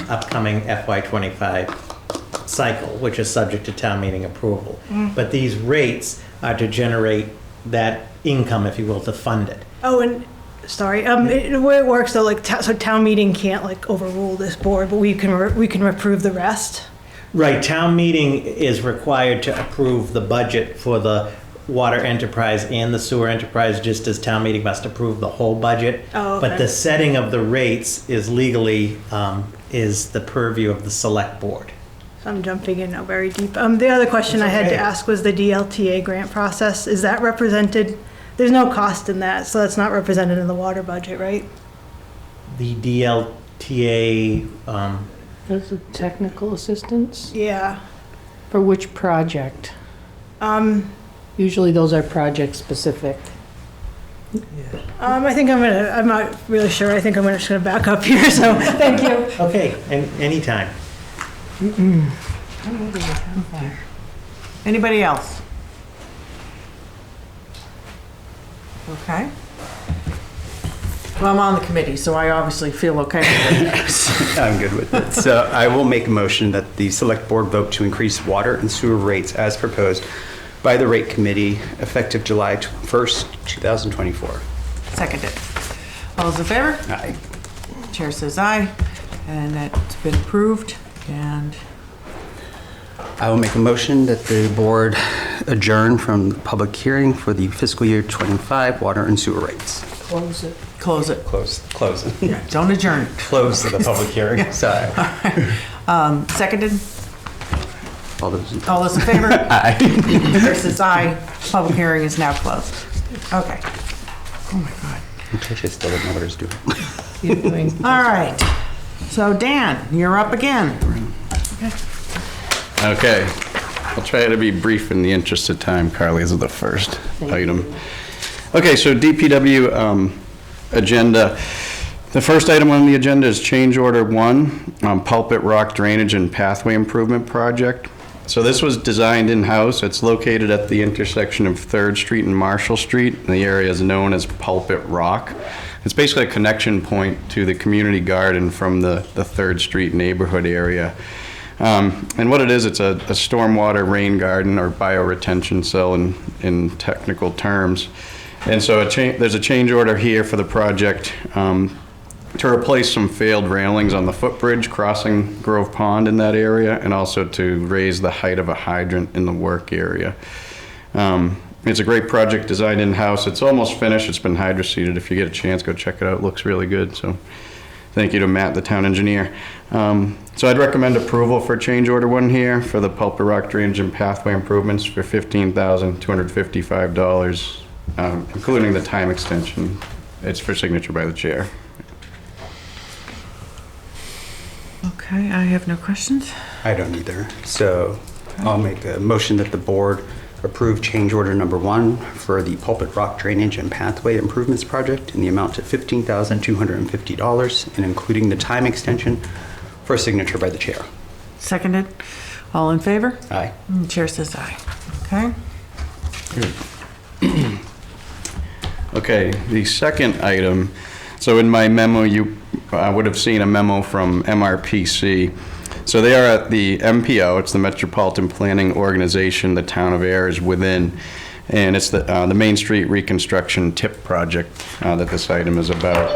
upcoming FY25 cycle, which is subject to town meeting approval. But these rates are to generate that income, if you will, to fund it. Oh, and sorry, the way it works though, like, so town meeting can't like overrule this board, but we can approve the rest. Right, town meeting is required to approve the budget for the water enterprise and the sewer enterprise, just as town meeting must approve the whole budget. Oh, okay. But the setting of the rates is legally, is the purview of the select board. So I'm jumping in now very deep. The other question That's I had to okay. ask was the DLTA grant process. Is that represented? There's no cost in that, so that's not represented in the water budget, right? The DLTA, That's a technical assistance? Yeah. For which project? Usually those are project specific. I think I'm not really sure. I think I'm just gonna back up here, so thank you. okay, and anytime. Anybody else? Okay. Well, I'm on the committee, so I obviously feel okay with it. I'm good with it. So I will make a motion that the select board vote to increase water and sewer rates as proposed by the rate committee effective July 1st, 2024. Seconded. All those in favor? Aye. Chair says aye, and that's been approved, and I will make a motion that the board adjourn from the public hearing for the fiscal year 25 water and sewer rates. Close it. close it. Close it. Yeah, don't adjourn. Close the public hearing. Sorry. Seconded. All those. All those in favor? Aye. Chair says aye. Public hearing is now closed. Okay. Oh my God. Tricia still doesn't know what he's doing. You're doing. All right. So Dan, you're up again. Okay, I'll try to be brief in the interest of time. Carly, this is the first item. Okay, so DPW agenda. The first item on the agenda is change order 1, Pulpit Rock Drainage and Pathway Improvement Project. So this was designed in-house. It's located at the intersection of 3rd Street and Marshall Street, and the area is known as Pulpit Rock. It's basically a connection point to the community garden from the 3rd Street neighborhood area. And what it is, it's a stormwater rain garden, or bioretention cell in technical terms. And so there's a change order here for the project to replace some failed railings on the footbridge crossing Grove Pond in that area, and also to raise the height of a hydrant in the work area. It's a great project designed in-house. It's almost finished. It's been hydroseeded. If you get a chance, go check it out. It looks really good. So thank you to Matt, the town engineer. So I'd recommend approval for change order 1 here for the Pulpit Rock Drainage and Pathway Improvements for $15,255, including the time extension. It's for signature by the chair. Okay, I have no questions. I don't either. So I'll make a motion that the board approve change order number 1 for the Pulpit Rock Drainage and Pathway Improvements Project in the amount of $15,250 and including the time extension for signature by the chair. Seconded. All in favor? Aye. Chair says aye. Okay. Okay, the second item, so in my memo, you would have seen a memo from MRPC. So they are at the MPO, it's the Metropolitan Planning Organization, the town of Ayer is within, and it's the Main Street Reconstruction TIP project that this item is about.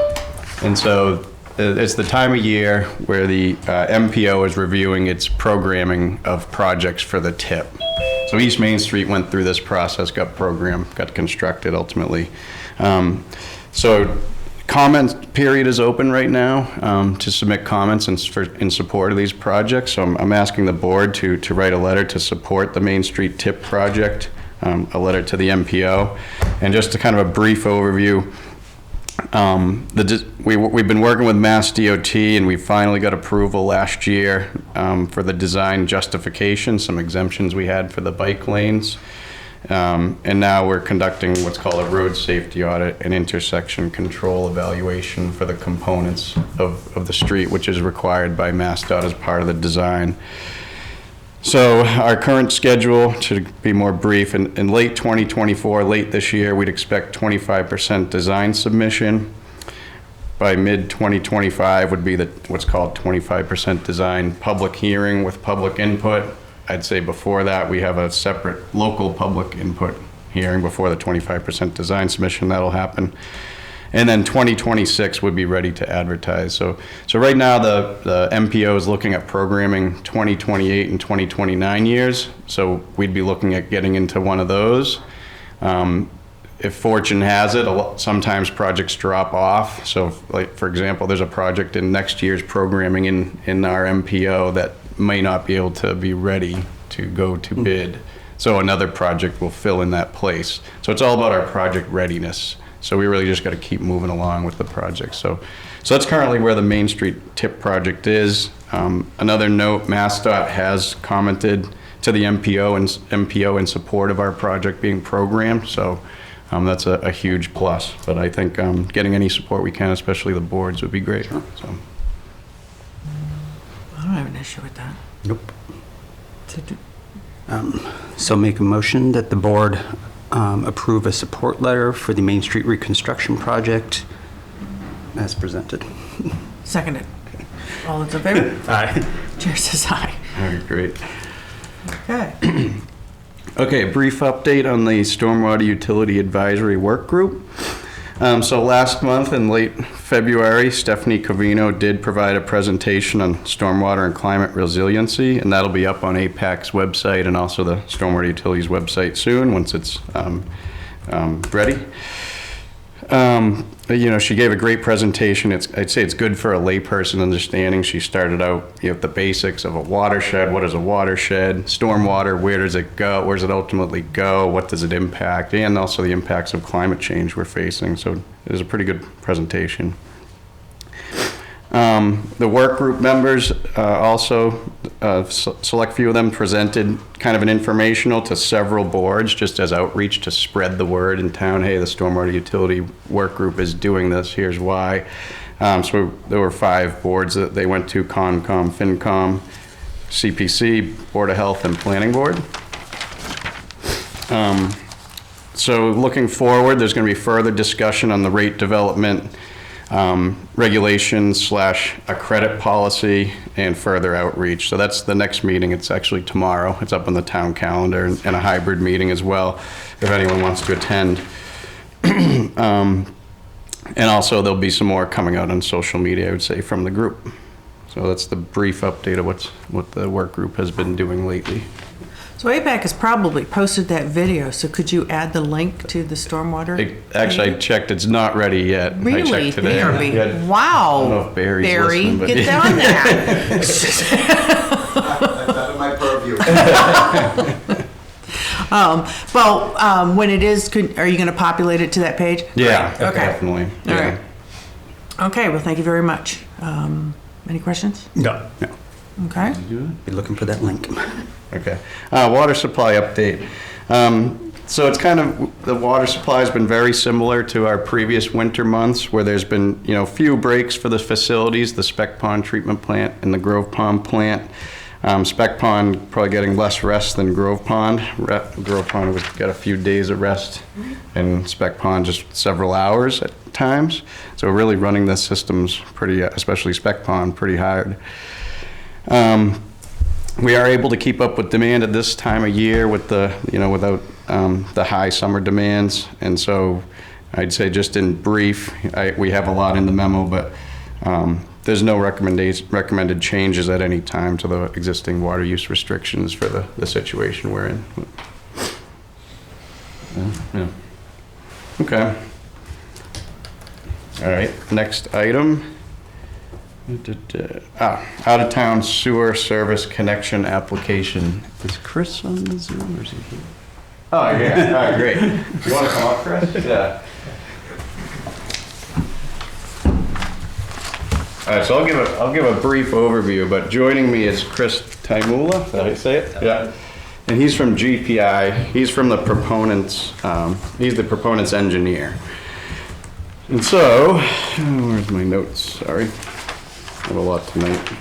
And so it's the time of year where the MPO is reviewing its programming of projects for the TIP. So East Main Street went through this process, got programmed, got constructed ultimately. So comment period is open now to submit comments in support of these projects. So I'm asking the board to write a letter to support the Main Street TIP project, a letter to the MPO. And just to kind of a brief overview, We've been working with Mass DOT, and we finally got approval last year for the design justification, some exemptions we had for the bike lanes. And now we're conducting what's called a road safety audit and intersection control evaluation for the components of the street, which is required by MassDOT as part of the design. So our current schedule, to be more brief, in late 2024, late this year, we'd expect 25% design submission. By mid-2025 would be what's called 25% design public hearing with public input. I'd say before that, we have a separate local public input hearing before the 25% design submission. That'll happen. And then 2026 would be ready to advertise. So right now the MPO is looking at programming 2028 and 2029 years. So we'd be looking at getting into one of those. If fortune has it, sometimes projects drop off. So like, for example, there's a project in next year's programming in our MPO that may not be able to be ready to go to bid. So another project will fill in that place. So it's all about our project readiness. So we really just got to keep moving along with the project. So that's currently where the Main Street TIP project is. Another note, MassDOT has commented to the MPO in support of our project being programmed. So that's a huge plus. But I think getting any support we can, especially the boards, would be great. So. I don't have an issue with that. Nope. So make a motion that the board approve a support letter for the Main Street reconstruction project as presented. Seconded. All those in favor? Aye. Chair says aye. All right, great. Okay. Okay, a brief update on the Stormwater Utility Advisory Work Group. So last month in late February, Stephanie Covino did provide a presentation on stormwater and climate resiliency, and that'll be up on APAC's website and also the Stormwater Utilities website soon once it's ready. She gave a great presentation. I'd say it's good for a layperson understanding. She started out with the basics of a watershed. What is a watershed? Stormwater, where does it go? Where does it ultimately go? What does it impact? And also the impacts of climate change we're facing. So it was a pretty good presentation. The work group members also, select few of them presented kind of an informational to several boards just as outreach to spread the word in town. Hey, the Stormwater Utility Work Group is doing this. Here's why. So there were 5 boards that they went to: Concom, FinCom, CPC, Board of Health, and Planning Board. So looking forward, there's going to be further discussion on the rate development regulations / a credit policy and further outreach. So that's the next meeting. It's actually tomorrow. It's up on the town calendar and a hybrid meeting as well if anyone wants to attend. And also there'll be some more coming out on social media, I would say, from the group. So that's the brief update of what the work group has been doing lately. So APAC has probably posted that video, so could you add the link to the stormwater? Actually, I checked. It's not ready yet. Really? I checked today. Yeah. Wow. I don't know if Barry's Barry, listening, but get on that. That's out of my purview. When it is, are you going to populate it to that page? Yeah, Great. Okay. definitely. All Yeah. right. Okay, well, thank you very much. Any questions? No. Okay. Be looking for that link. Okay. Water supply update. So it's kind of, the water supply has been very similar to our previous winter months where there's been, few breaks for the facilities, the Spec Pond treatment plant and the Grove Pond plant. Spec Pond probably getting less rest than Grove Pond. Grove Pond was got a few days of rest and Spec Pond just several hours at times. So we're really running the systems pretty, especially Spec Pond, pretty hard. We are able to keep up with demand at this time of year with the, without the high summer demands. And so I'd say just in brief, we have a lot in the memo, but there's no recommended changes at any time to the existing water use restrictions for the situation we're in. Yeah. Okay. All right, next item. Out-of-town sewer service connection application. Is Chris on the Zoom or is he here? Oh, yeah. All right, great. You want to come up, Chris? Yeah. All right, so I'll give a brief overview, but joining me is Chris Taimula, is that how you say it? Yeah. And he's from GPI. He's from the proponents, he's the proponent's engineer. And so, where's my notes? Sorry. I have a lot tonight.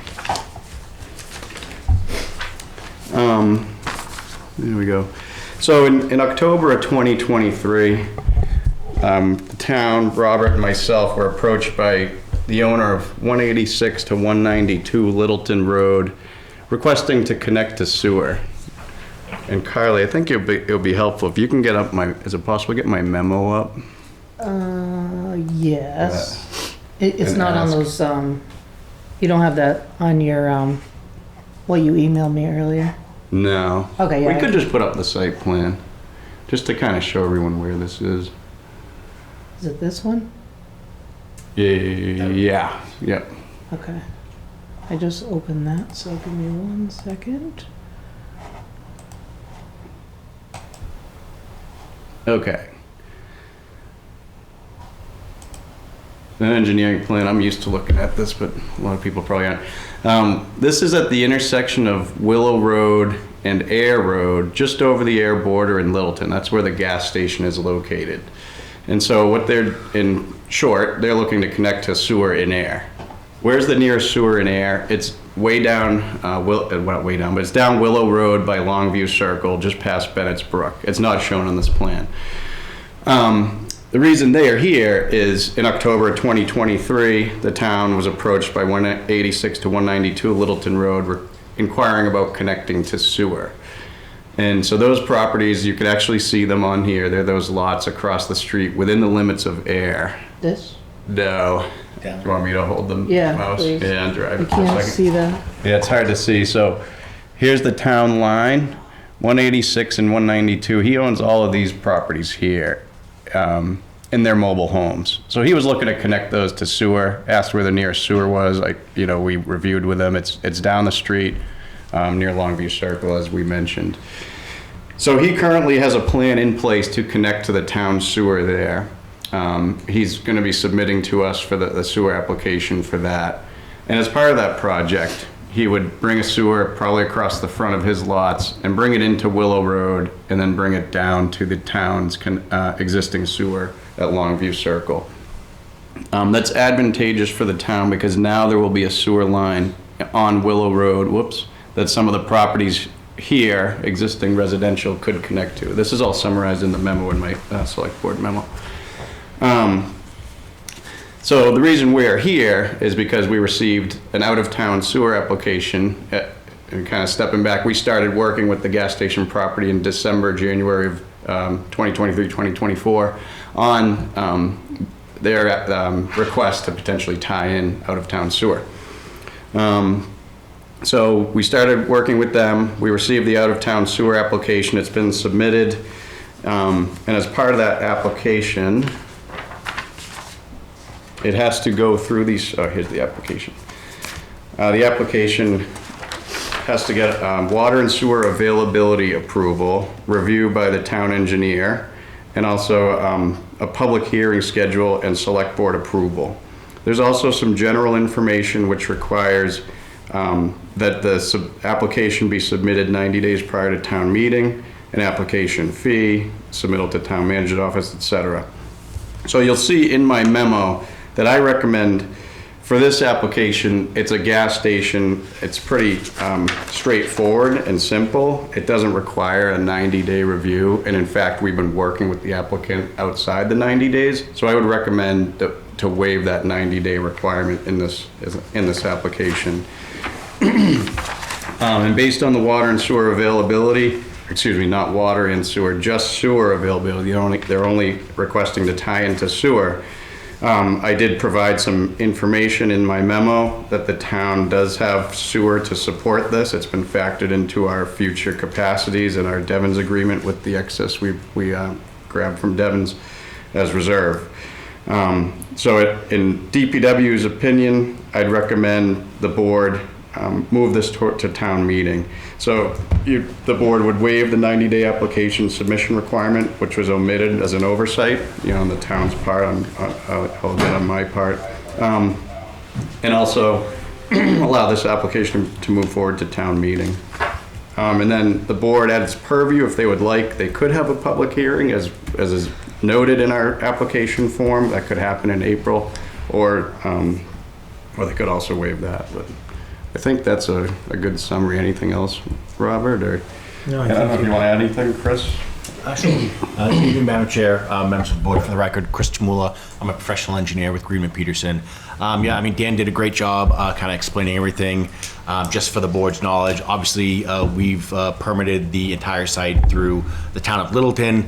There we go. So in October of 2023, the town, Robert and myself were approached by the owner of 186 to 192 Littleton Road requesting to connect to sewer. And Carly, I think it'll be helpful if you can get up is it possible to get my memo up? Yes. It's And not on ask. those, you don't have that on your, what you emailed me earlier? No. Okay, yeah. We could just put up the site plan, just to kind of show everyone where this is. Is it this one? Yeah, yep. Okay. I just opened that, so give me 1 second. Okay. An engineering plan, I'm used to looking at this, but a lot of people probably aren't. This is at the intersection of Willow Road and Ayer Road, just over the Ayer border in Littleton. That's where the gas station is located. And so what in short, they're looking to connect to sewer in Ayer. Where's the nearest sewer in Ayer? It's way down, well, not way down, but it's down Willow Road by Longview Circle, just past Bennett's Brook. It's not shown on this plan. The reason they are here is in October of 2023, the town was approached by 186 to 192 Littleton Road inquiring about connecting to sewer. And so those properties, you can actually see them on here. They're those lots across the street within the limits of Ayer. This? No. Do you want me to hold the Yeah, mouse? please. Yeah, and drive I it for a can't second. see that. Yeah, it's hard to see. So here's the town line, 186 and 192. He owns all of these properties here in their mobile homes. So he was looking to connect those to sewer, asked where the nearest sewer was. We reviewed with him. It's down the street near Longview Circle, as we mentioned. So he currently has a plan in place to connect to the town sewer there. He's going to be submitting to us for the sewer application for that. And as part of that project, he would bring a sewer probably across the front of his lots and bring it into Willow Road and then bring it down to the town's existing sewer at Longview Circle. That's advantageous for the town because now there will be a sewer line on Willow Road, that some of the properties here, existing residential, could connect to. This is all summarized in the memo, in my select board memo. So the reason we're here is because we received an out-of-town sewer application. And kind of stepping back, we started working with the gas station property in January of 2023, 2024 on their request to potentially tie in out-of-town sewer. So we started working with them. We received the out-of-town sewer application. It's been submitted. And as part of that application, it has to go through these, here's the application. The application has to get water and sewer availability approval, review by the town engineer, and also a public hearing schedule and select board approval. There's also some general information which requires that the application be submitted 90 days prior to town meeting, an application fee, submittal to town manager's office, etc. So you'll see in my memo that I recommend for this application, it's a gas station. It's pretty straightforward and simple. It doesn't require a 90-day review. And in fact, we've been working with the applicant outside the 90 days. So I would recommend to waive that 90-day requirement in this application. And based on the water and sewer availability, excuse me, not water and sewer, just sewer availability, they're only requesting to tie into sewer. I did provide some information in my memo that the town does have sewer to support this. It's been factored into our future capacities and our Devon's agreement with the excess we grabbed from Devon's as reserve. So in DPW's opinion, I'd recommend the board move this to town meeting. So the board would waive the 90-day application submission requirement, which was omitted as an oversight, on the town's part, on my part. And also allow this application to move forward to town meeting. And then the board at its purview, if they would like, they could have a public hearing as is noted in our application form. That could happen in April, or they could also waive that. But I think that's a good summary. Anything else, Robert? Or No, I don't know if you want to add anything, Chris? Actually, good evening, Madam Chair, members of the board. For the record, Chris Tamula. I'm a professional engineer with Greenman Peterson. Yeah, I mean, Dan did a great job kind of explaining everything. Just for the board's knowledge, obviously, we've permitted the entire site through the town of Littleton.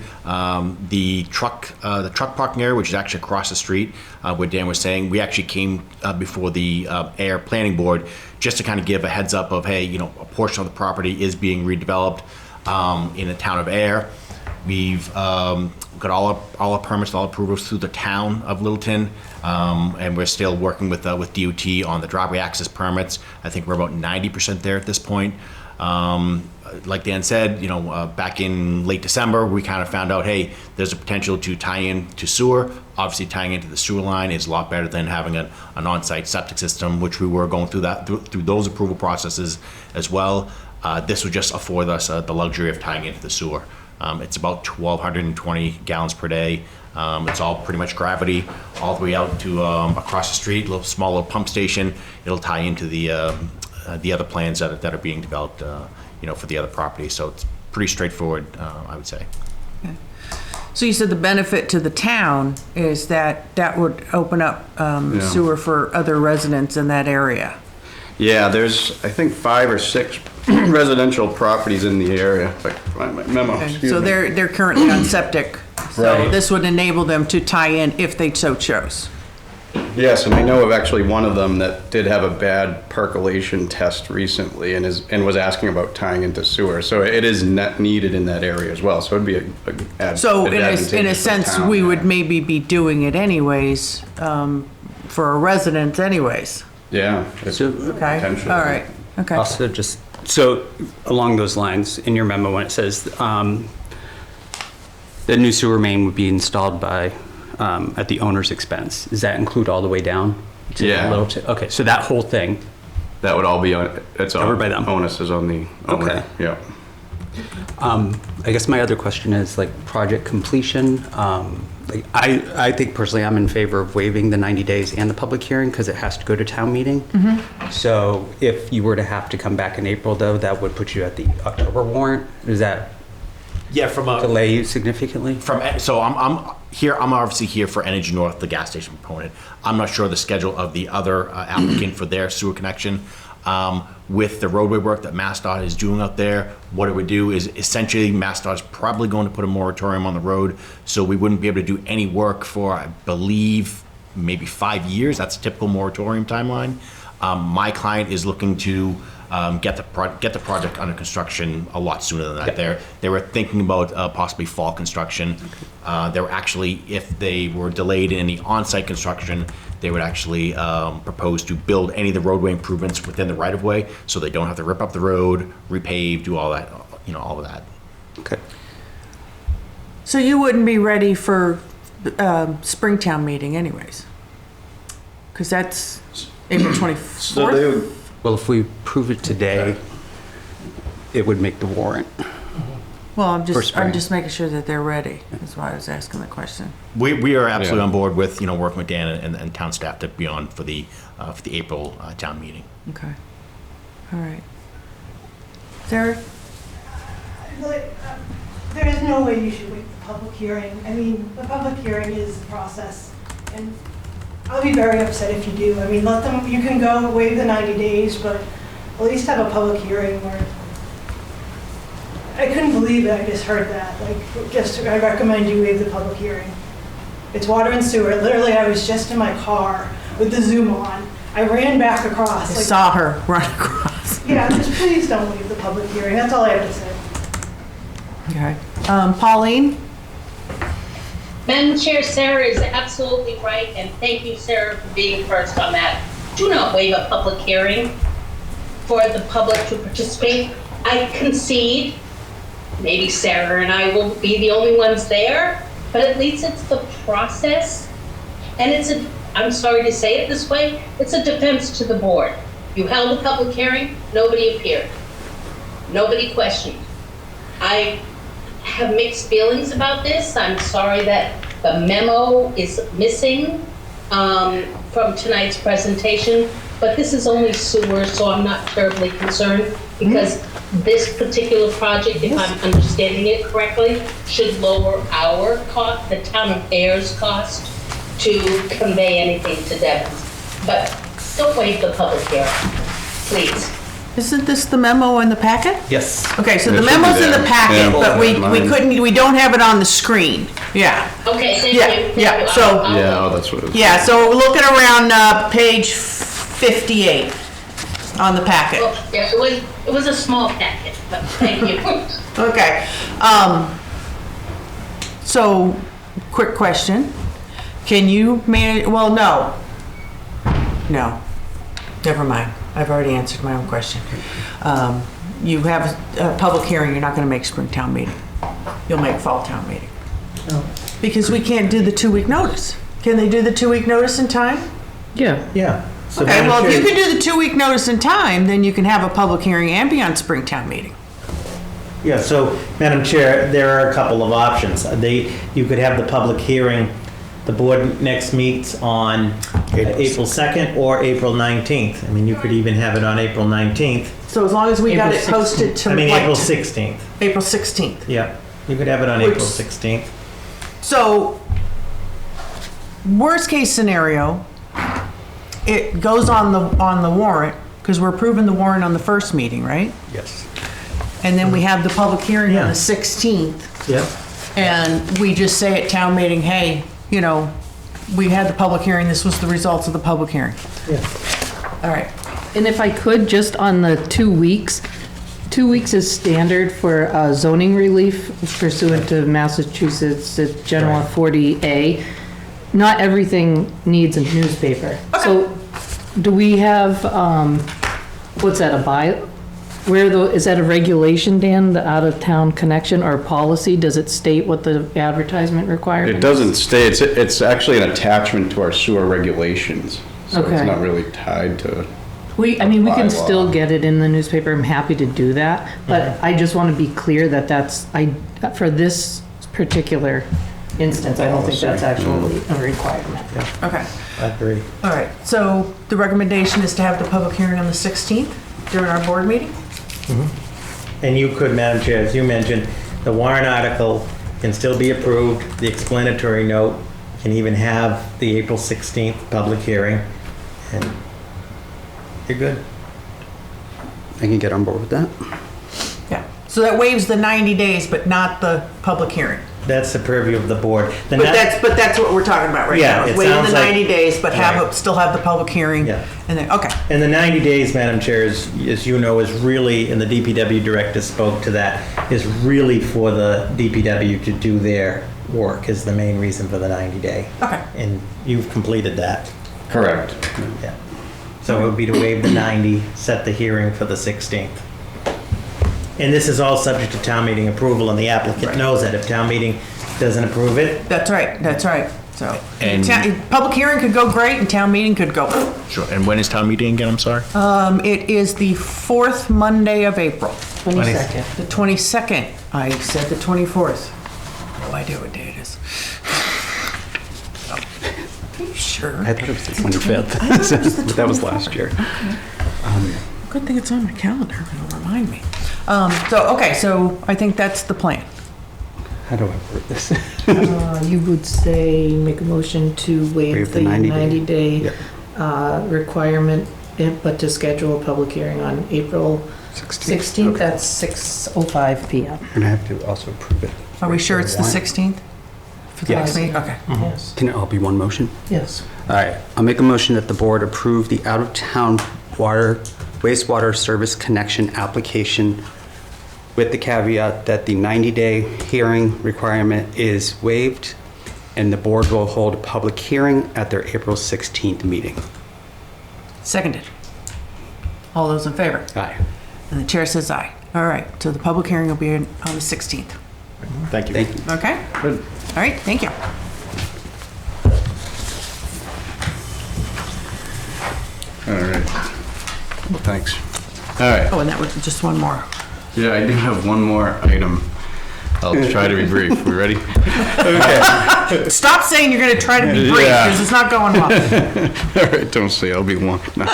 The truck parking area, which is actually across the street, where Dan was saying, we actually came before the Ayer Planning Board just to kind of give a heads up of, hey, you know, a portion of the property is being redeveloped in the town of Ayer. We've got all our permits, all approvals through the town of Littleton, and we're still working with DOT on the driveway access permits. I think we're about 90% there at this point. Like Dan said, you know, back in late December, we kind of found out, hey, there's a potential to tie in to sewer. Obviously, tying into the sewer line is a lot better than having an on-site septic system, which we were going through those approval processes as well. This would just afford us the luxury of tying into the sewer. It's about 1,220 gallons per day. It's all pretty much gravity, all the way out to across the street, small little pump station. It'll tie into the other plans that are being developed, you know, for the other properties. So it's pretty straightforward, I would say. Okay. So you said the benefit to the town is that would open up sewer for other residents in that area. Yeah, there's, I think, 5 or 6 residential properties in the area. My memo. Okay. Excuse So me. they're currently on septic. So Right. this would enable them to tie in if they so chose. Yes, and I know of actually one of them that did have a bad percolation test recently and was asking about tying into sewer. So it is net needed in that area as well. So it'd be So in a advantageous for the sense, town. we would maybe be doing it anyways, for a resident anyways. Yeah. it's Okay, potential. all right, okay. Also, just so along those lines, in your memo, when it says the new sewer main would be installed by at the owner's expense, does that include all the way down? To Yeah. Okay, so that whole thing. That would all be on. It's all Covered by them. Onus is on the owner. Okay. Yeah. I guess my other question is like project completion. Like I think personally I'm in favor of waiving the 90 days and the public hearing because it has to go to town meeting. So if you were to have to come back in April though, that would put you at the October warrant. Does that Yeah, from a delay you significantly? so I'm here. I'm obviously here for Energy North, the gas station component. I'm not sure the schedule of the other applicant for their sewer connection. With the roadway work that MassDOT is doing out there, what it would do is essentially MassDOT is probably going to put a moratorium on the road, so we wouldn't be able to do any work for, I believe, maybe 5 years. That's a typical moratorium timeline. My client is looking to get the project under construction a lot sooner than that. They were thinking about possibly fall construction. They were actually, if they were delayed in the on-site construction, they would actually propose to build any of the roadway improvements within the right-of-way, so they don't have to rip up the road, repave, do all that, you know, all of that. Okay. So you wouldn't be ready for Springtown meeting anyways? Because that's April 24th? So they would. Well, if we prove it today, it would make the warrant. Well, I'm For spring. just making sure that they're ready. That's why I was asking the question. We are absolutely Yeah. on board with, you know, working with Dan and town staff to be on for the April town meeting. Okay. All right. Sarah? There is no way you should wait the public hearing. I mean, the public hearing is the process, and I'll be very upset if you do. I mean, let them, you can go waive the 90 days, but at least have a public hearing where, I couldn't believe it, I just heard that. Like, I recommend you waive the public hearing. It's water and sewer. Literally, I was just in my car with the Zoom on. I ran back across. I saw her run across. Yeah, just please don't waive the public hearing. That's all I have to say. Okay. Pauline? Madam Chair, Sarah is absolutely right, and thank you, Sarah, for being first on that. Do not waive a public hearing for the public to participate. I concede, maybe Sarah and I will be the only ones there, but at least it's the process. And I'm sorry to say it this way, it's a defense to the board. You held a public hearing, nobody appeared. Nobody questioned. I have mixed feelings about this. I'm sorry that the memo is missing from tonight's presentation, but this is only sewer, so I'm not terribly concerned because this particular project, if I'm understanding it correctly, should lower our cost, the town of Ayer's cost to convey anything to Devon's. But don't waive the public hearing, please. Isn't this the memo in the packet? Yes. Okay, so It the should be memo's in the there. packet, Yeah. but we Mine. couldn't, we don't have it on the screen. Yeah. Okay, thank Yeah, you. Thank yeah, you. so- I'll- Yeah, oh, that's what it is. Yeah, so we're looking around page 58 on the packet. Well, yeah, it was a small packet, but thank you. Okay. So, quick question. Can you manage, well, no. No. Never mind. I've already answered my own question. You have a public hearing, you're not going to make spring town meeting. You'll make fall town meeting. Because we can't do the 2-week notice. Can they do the 2-week notice in time? Yeah. Yeah. So Okay, Madam well, if you Chair- can do the 2-week notice in time, then you can have a public hearing and be on spring town meeting. Yeah, so, Madam Chair, there are a couple of options. You could have the public hearing, the board next meets on April 2nd or April 19th. I mean, you could even have it on April 19th. So as long as we got April it posted to I mean, like April 16th. April 16th. Yeah, you could have it on Which- April 16th. So, worst case scenario, it goes on the warrant, because we're approving the warrant on the first meeting, right? Yes. And then we have the public hearing on Yeah. the 16th, Yep. and we just say at town meeting, hey, you know, we had the public hearing, this was the results of the public hearing. Yeah. All right. And if I could, just on the 2 weeks, 2 weeks is standard for zoning relief pursuant to Massachusetts General 40A. Not everything needs a newspaper. So do we have, what's that, is that a regulation, Dan, the out-of-town connection or policy? Does it state what the advertisement requirement is? It doesn't state, it's actually an attachment to our sewer regulations. So Okay. it's not really tied to, We can bylaw. still get it in the newspaper, I'm happy to do that, but I just want to be clear that for this particular instance, I don't think that's actually a requirement. Okay. I agree. All right. So the recommendation is to have the public hearing on the 16th during our board meeting? And you could, Madam Chair, as you mentioned, the warrant article can still be approved, the explanatory note can even have the April 16th public hearing, and you're good. I can get on board with that. Yeah. So that waives the 90 days, but not the public hearing. That's the purview of the board. But that's what we're talking about right Yeah, now. it Waive sounds the like- 90 days, but Right. still have the public hearing. Yeah. And then, okay. And the 90 days, Madam Chair, as you know, is really, and the DPW director spoke to that, is really for the DPW to do their work is the main reason for the 90-day. Okay. And you've completed that. correct. Yeah. So it would be to waive the 90, set the hearing for the 16th. And this is all subject to town meeting approval, and the applicant knows that if town meeting doesn't approve it, That's right. That's right. So, And- public hearing could go great and town meeting could go. Sure. And when is town meeting again? I'm sorry. It is the 4th Monday of April. 22nd. The 22nd. I said the 24th. No idea what day it is. Are you sure? I thought it was the 25th. I thought it was the That was 24th. last year. Good thing it's on my calendar. It'll remind me. So I think that's the plan. How do I word this? You would say, make a motion to waive Waive the the 90 day. 90-day requirement, but to schedule a public hearing on April 16th Okay. at 6:05 PM. And I have to also approve it. Are we sure it's the Warrant. 16th? For the Yes. next meeting? Okay. Yes, Can it all be one motion? yes. All right, I'll make a motion that the board approve the out-of-town wastewater service connection application with the caveat that the 90-day hearing requirement is waived, and the board will hold a public hearing at their April 16th meeting. Seconded. All those in favor? Aye. And the chair says aye. All right, so the public hearing will be on the 16th. Thank you. Thank you. Okay? Good. All right, thank you. Well, thanks. All right. Oh, and that was just one more. Yeah, I do have one more item. I'll try to be brief. We ready? Okay. Stop saying you're going to try to be brief, Yeah. because it's not going well. All right, don't say I'll be long. No.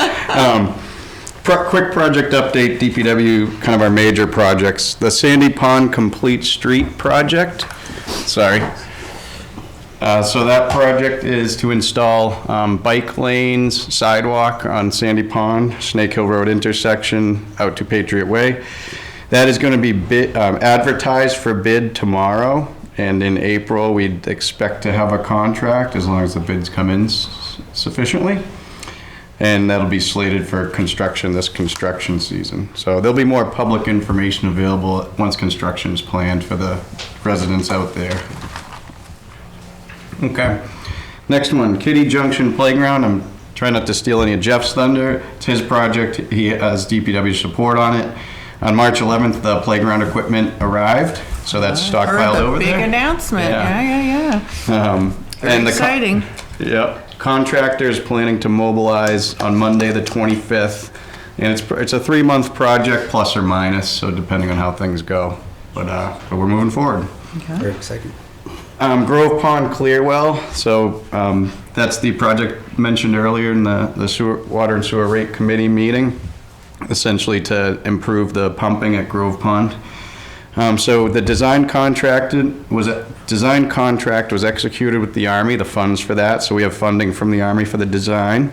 Quick project update, DPW, kind of our major projects. The Sandy Pond Complete Street project. Sorry. So that project is to install bike lanes, sidewalk on Sandy Pond, Snake Hill Road intersection out to Patriot Way. That is going to be advertised for bid tomorrow, and in April we'd expect to have a contract as long as the bids come in sufficiently. And that'll be slated for construction this construction season. So there'll be more public information available once construction is planned for the residents out there. Okay. Next one, Kitty Junction Playground. I'm trying not to steal any of Jeff's thunder. It's his project. He has DPW support on it. On March 11th, the playground equipment arrived, so that's stockpiled over there. Big announcement. Yeah. And Exciting. Yep. Contractor's planning to mobilize on Monday, the 25th, and it's a 3-month project, plus or minus, so depending on how things go. But we're moving forward. Very exciting. Grove Pond Clearwell, so that's the project mentioned earlier in the sewer, Water and Sewer Rate Committee meeting, essentially to improve the pumping at Grove Pond. So the design contract was executed with the Army, the funds for that, so we have funding from the Army for the design.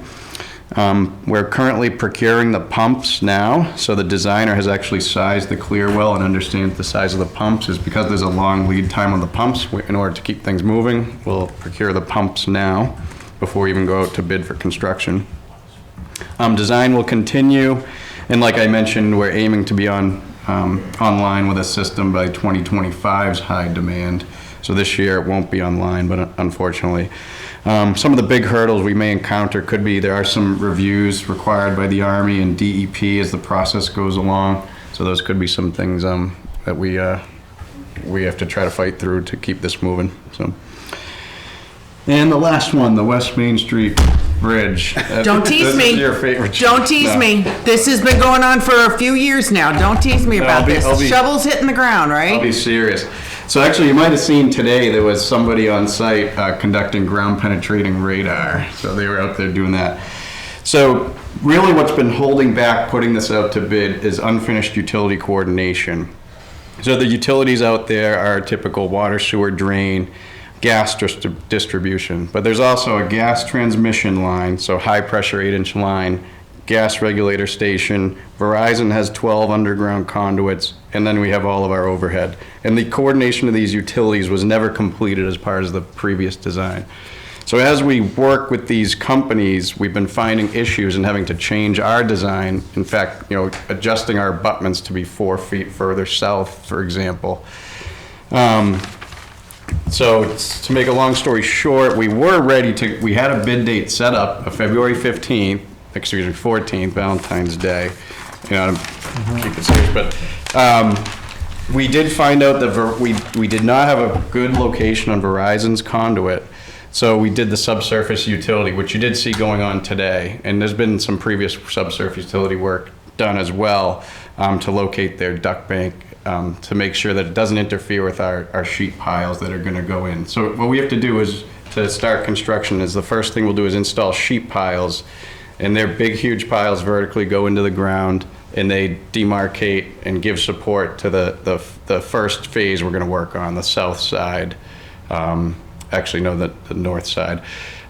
We're currently procuring the pumps now, so the designer has actually sized the clear well and understands the size of the pumps. Is because there's a long lead time on the pumps. In order to keep things moving, we'll procure the pumps now before we even go out to bid for construction. Design will continue, and like I mentioned, we're aiming to be online with a system by 2025's high demand. So this year it won't be online, but unfortunately. Some of the big hurdles we may encounter could be there are some reviews required by the Army and DEP as the process goes along. So those could be some things that we have to try to fight through to keep this moving. So, and the last one, the West Main Street Bridge. Don't tease me. This is your favorite. Don't tease me. This has been going on for a few years now. Don't tease me about this. Shovels hitting the ground, right? I'll be serious. So actually, you might have seen today there was somebody on site conducting ground penetrating radar. So they were out there doing that. So really what's been holding back putting this out to bid is unfinished utility coordination. So the utilities out there are typical water, sewer, drain, gas distribution. But there's also a gas transmission line, so high pressure 8-inch line, gas regulator station. Verizon has 12 underground conduits, and then we have all of our overhead. And the coordination of these utilities was never completed as part of the previous design. So as we work with these companies, we've been finding issues and having to change our design. In fact, adjusting our abutments to be 4 feet further south, for example. So to make a long story short, we had a bid date set up of February 14th, Valentine's Day. Keep it serious, but we did find out that we did not have a good location on Verizon's conduit. So we did the subsurface utility, which you did see going on today. And there's been some previous subsurface utility work done as well to locate their duct bank to make sure that it doesn't interfere with our sheet piles that are going to go in. So what we have to do is, to start construction, is the first thing we'll do is install sheet piles. And they're big, huge piles vertically go into the ground, and they demarcate and give support to the first phase we're going to work on, the south side. Actually, no, the north side.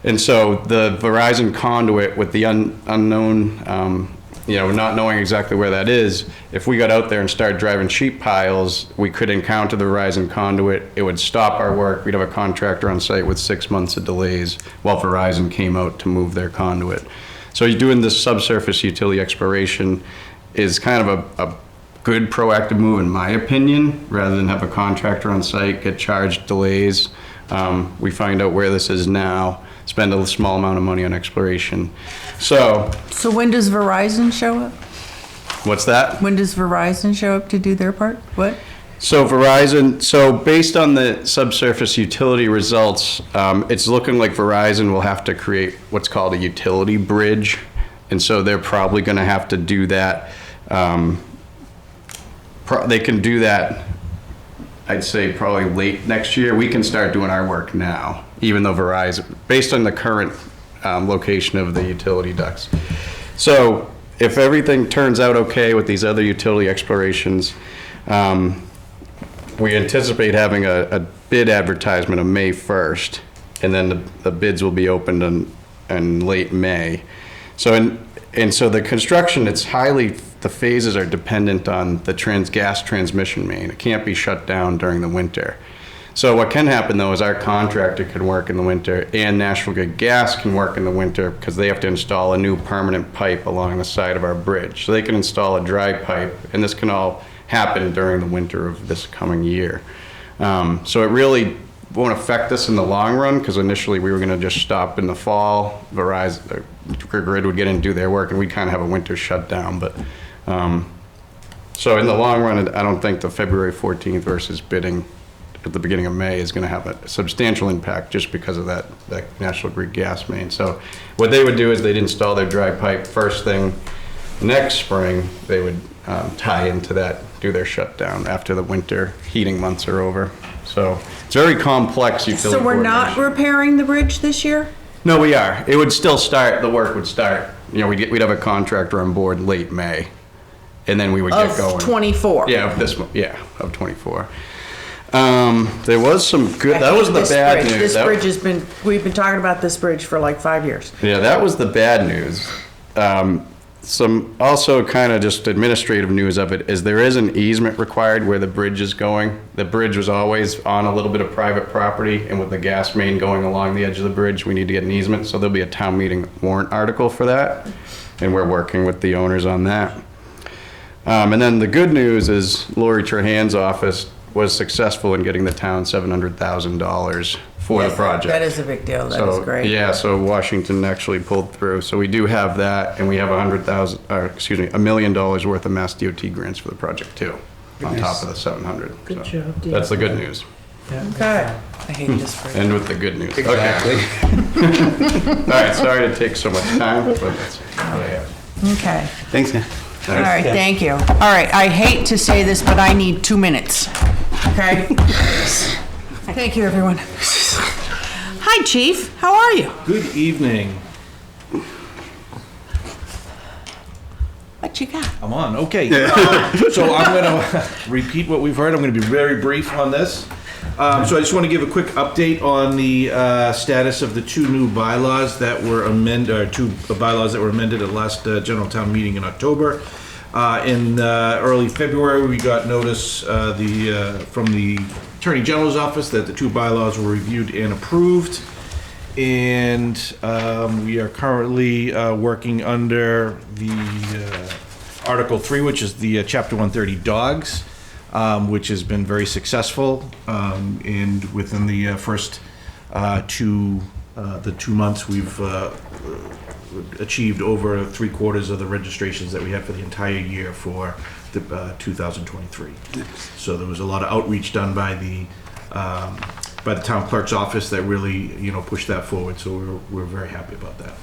And so the Verizon conduit with the unknown, not knowing exactly where that is, if we got out there and started driving sheet piles, we could encounter the Verizon conduit. It would stop our work. We'd have a contractor on site with 6 months of delays while Verizon came out to move their conduit. So you're doing this subsurface utility exploration is kind of a good proactive move, in my opinion, rather than have a contractor on site, get charged delays. We find out where this is now, spend a small amount of money on exploration. So when does Verizon show up? What's that? When does Verizon show up to do their part? What? So based on the subsurface utility results, it's looking like Verizon will have to create what's called a utility bridge And so they're probably going to have to do that. They can do that, I'd say probably late next year. We can start doing our work now, even though Verizon, based on the current location of the utility ducts. So if everything turns out okay with these other utility explorations, we anticipate having a bid advertisement of May 1st, and then the bids will be opened in late May. So so the construction, the phases are dependent on the gas transmission main. It can't be shut down during the winter. So what can happen though is our contractor can work in the winter, and National Grid Gas can work in the winter because they have to install a new permanent pipe along the side of our bridge. So they can install a dry pipe, and this can all happen during the winter of this coming year. So it really won't affect us in the long run, because initially we were going to just stop in the fall. Verizon, Grid would get in and do their work, and we'd kind of have a winter shutdown. But so in the long run, I don't think the February 14th versus bidding at the beginning of May is going to have a substantial impact, just because of that National Grid Gas main. So what they would do is they'd install their dry pipe first thing next spring. They would tie into that, do their shutdown after the winter heating months are over. So it's very complex utility. So we're not repairing the bridge this year? No, we are. It would still start, the work would start, we'd have a contractor on board late May, and then we would get going. Of 24? Yeah, of 24. There was some good, that was the bad news. This bridge has been, we've been talking about this bridge for like 5 years. Yeah, that was the bad news. Some also kind of just administrative news of it is there is an easement required where the bridge is going. The bridge was always on a little bit of private property, and with the gas main going along the edge of the bridge, we need to get an easement. So there'll be a town meeting warrant article for that, and we're working with the owners on that. And then the good news is Lori Trahan's office was successful in getting the town $700,000 for the project. That is a big deal. That is great. Yeah, so Washington actually pulled through. So we do have that, and we have $1 million worth of Mass DOT grants for the project too, on top of the 700. Good So job, Dan. that's the good news. Okay. I hate this bridge. End with the good news. Exactly. Okay. All right, sorry to take so much time, but that's what I have. Okay. Thanks, Dan. All right, thank you. All right, I hate to say this, but I need 2 minutes. Okay? Thank you, everyone. Hi, Chief. How are you? Good evening. What you got? I'm on. Okay. So I'm going to repeat what we've heard. I'm going to be very brief on this. So I just want to give a quick update on the status of the two new bylaws that were amended, or two bylaws that were amended at last general town meeting in October. In early February, we got notice from the Attorney General's office that the two bylaws were reviewed and approved. And we are currently working under the Article 3, which is the Chapter 130 dogs, which has been very successful. And within the first 2 months, we've achieved over 3/4 of the registrations that we had for the entire year for the 2023. So there was a lot of outreach done by the town clerk's office that really, pushed that forward. So we're very happy about that.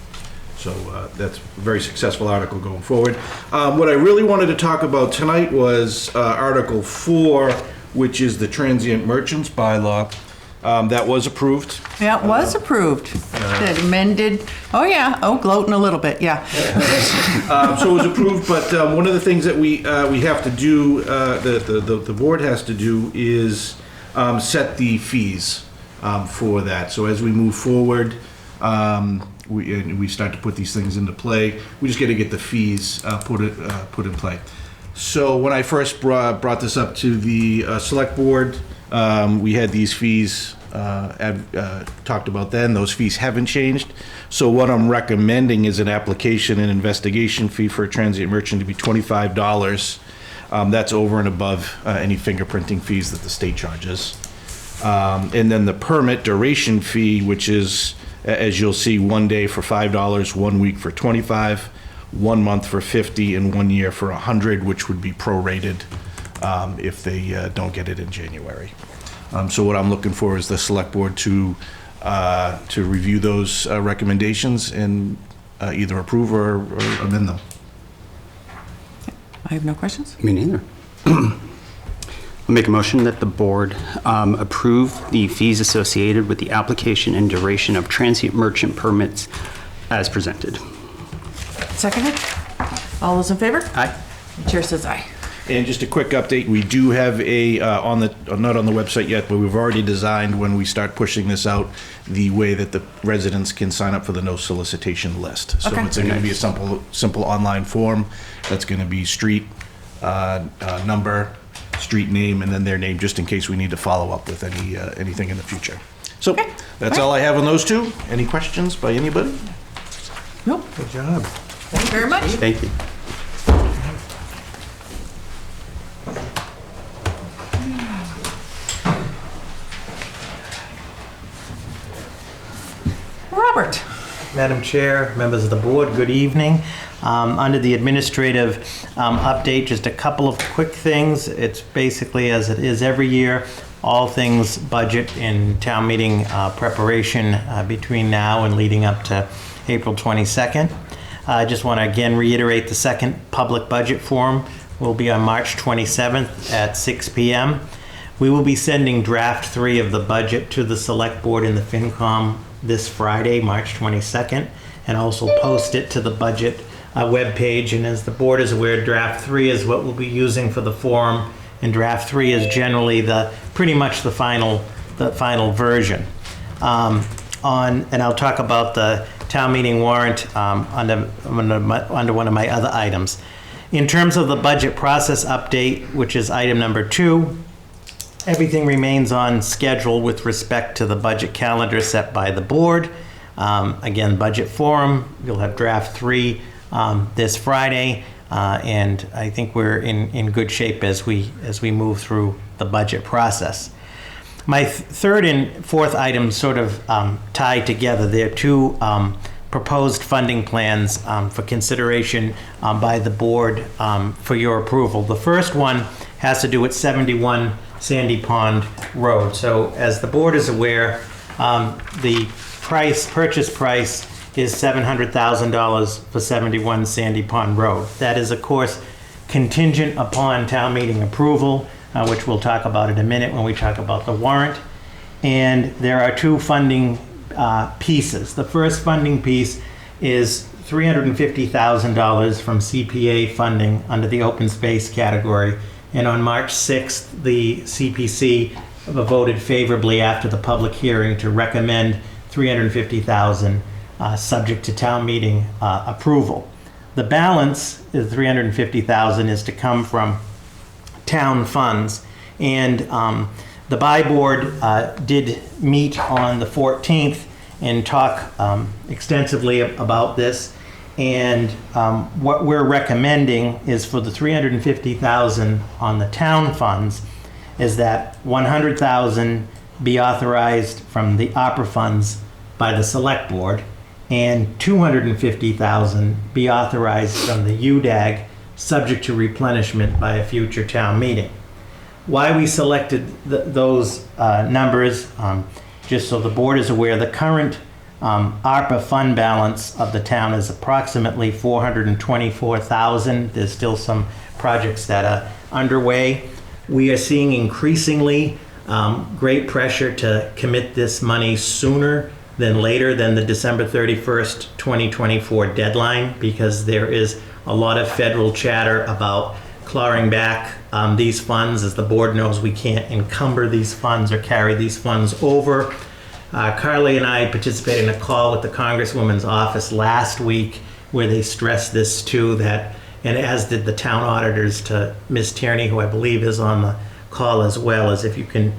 So that's a very successful article going forward. What I really wanted to talk about tonight was Article 4, which is the transient merchants bylaw. That was approved. Yeah, it was approved. It amended. Oh, yeah. Oh, gloating a little bit. Yeah. So it was approved, but one of the things that we have to do, the board has to do, is set the fees for that. So as we move forward, we start to put these things into play, we just got to get the fees put in play. So when I first brought this up to the select board, we had these fees talked about then. Those fees haven't changed. So what I'm recommending is an application and investigation fee for a transient merchant to be $25. That's over and above any fingerprinting fees that the state charges. And then the permit duration fee, which is, as you'll see, 1 day for $5, 1 week for $25, 1 month for $50, and 1 year for $100, which would be prorated if they don't get it in January. So what I'm looking for is the select board to review those recommendations and either approve or amend them. I have no questions. Me neither. I'll make a motion that the board approve the fees associated with the application and duration of transient merchant permits as presented. Seconded? All those in favor? Aye. Chair says aye. And just a quick update, we do have a, not on the website yet, but we've already designed when we start pushing this out, the way that the residents can sign up for the no solicitation list. So Okay. it's going to be a simple online form that's going to be street, number, street name, and then their name, just in case we need to follow up with anything in the future. So Okay. that's all I have on those two. Any questions by anybody? Nope. Good job. Thank you very much. Thank you. Robert. Madam Chair, members of the board, good evening. Under the administrative update, just a couple of quick things. It's basically as it is every year, all things budget and town meeting preparation between now and leading up to April 22nd. I just want to again reiterate the second public budget forum will be on March 27th at 6 p.m. We will be sending draft 3 of the budget to the select board in the FinCom this Friday, March 22nd, and also post it to the budget webpage. And as the board is aware, draft 3 is what we'll be using for the forum, and draft 3 is generally pretty much the final version. And I'll talk about the town meeting warrant under one of my other items. In terms of the budget process update, which is item number 2, everything remains on schedule with respect to the budget calendar set by the board. Again, budget forum, you'll have draft 3 this Friday, and I think we're in good shape as we move through the budget process. My third and fourth items sort of tie together. They're 2 proposed funding plans for consideration by the board for your approval. The first one has to do with 71 Sandy Pond Road. So as the board is aware, the purchase price is $700,000 for 71 Sandy Pond Road. That is, of course, contingent upon town meeting approval, which we'll talk about in a minute when we talk about the warrant. And there are 2 funding pieces. The first funding piece is $350,000 from CPA funding under the open space category. And on March 6th, the CPC voted favorably after the public hearing to recommend $350,000 subject to town meeting approval. The balance, the $350,000, is to come from town funds. And the BI board did meet on the 14th and talk extensively about this. And what we're recommending is for the $350,000 on the town funds is that $100,000 be authorized from the opera funds by the select board, and $250,000 be authorized from the UDAG, subject to replenishment by a future town meeting. Why we selected those numbers, just so the board is aware, the current ARPA fund balance of the town is approximately $424,000. There's still some projects that are underway. We are seeing increasingly great pressure to commit this money sooner than later than the December 31st, 2024 deadline, because there is a lot of federal chatter about clawing back these funds. As the board knows, we can't encumber these funds or carry these funds over. Carly and I participated in a call with the Congresswoman's office last week where they stressed this too, that, and as did the town auditors to Ms. Tierney, who I believe is on the call as well, as if you can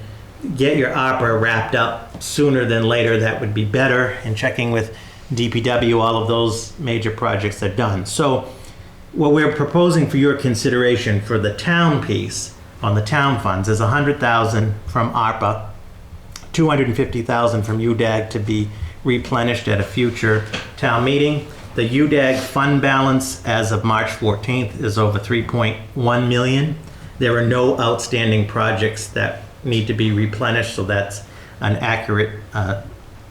get your opera wrapped up sooner than later, that would be better. And checking with DPW, all of those major projects are done. So what we're proposing for your consideration for the town piece on the town funds is $100,000 from ARPA, $250,000 from UDAG to be replenished at a future town meeting. The UDAG fund balance as of March 14th is over $3.1 million. There are no outstanding projects that need to be replenished, so that's an accurate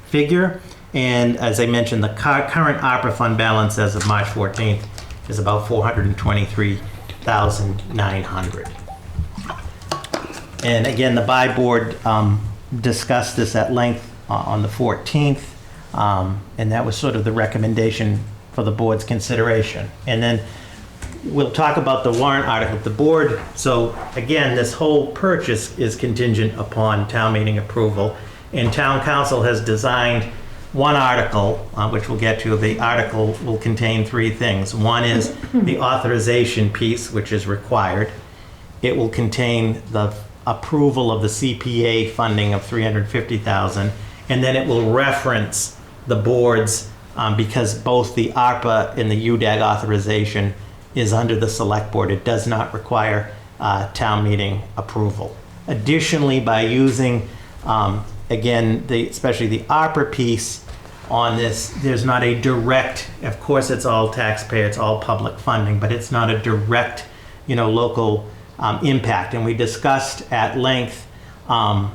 figure. And as I mentioned, the current ARPA fund balance as of March 14th is about $423,900. And again, the BI board discussed this at length on the 14th, and that was sort of the recommendation for the board's consideration. And then we'll talk about the warrant article at the board. So again, this whole purchase is contingent upon town meeting approval, and town council has designed one article, which we'll get to. The article will contain three things. One is the authorization piece, which is required. It will contain the approval of the CPA funding of $350,000, and then it will reference the boards because both the ARPA and the UDAG authorization is under the select board. It does not require town meeting approval. Additionally, by using again, especially the ARPA piece on this, there's not a direct, of course it's all taxpayer, it's all public funding, but it's not a direct, local impact. And we discussed at length, the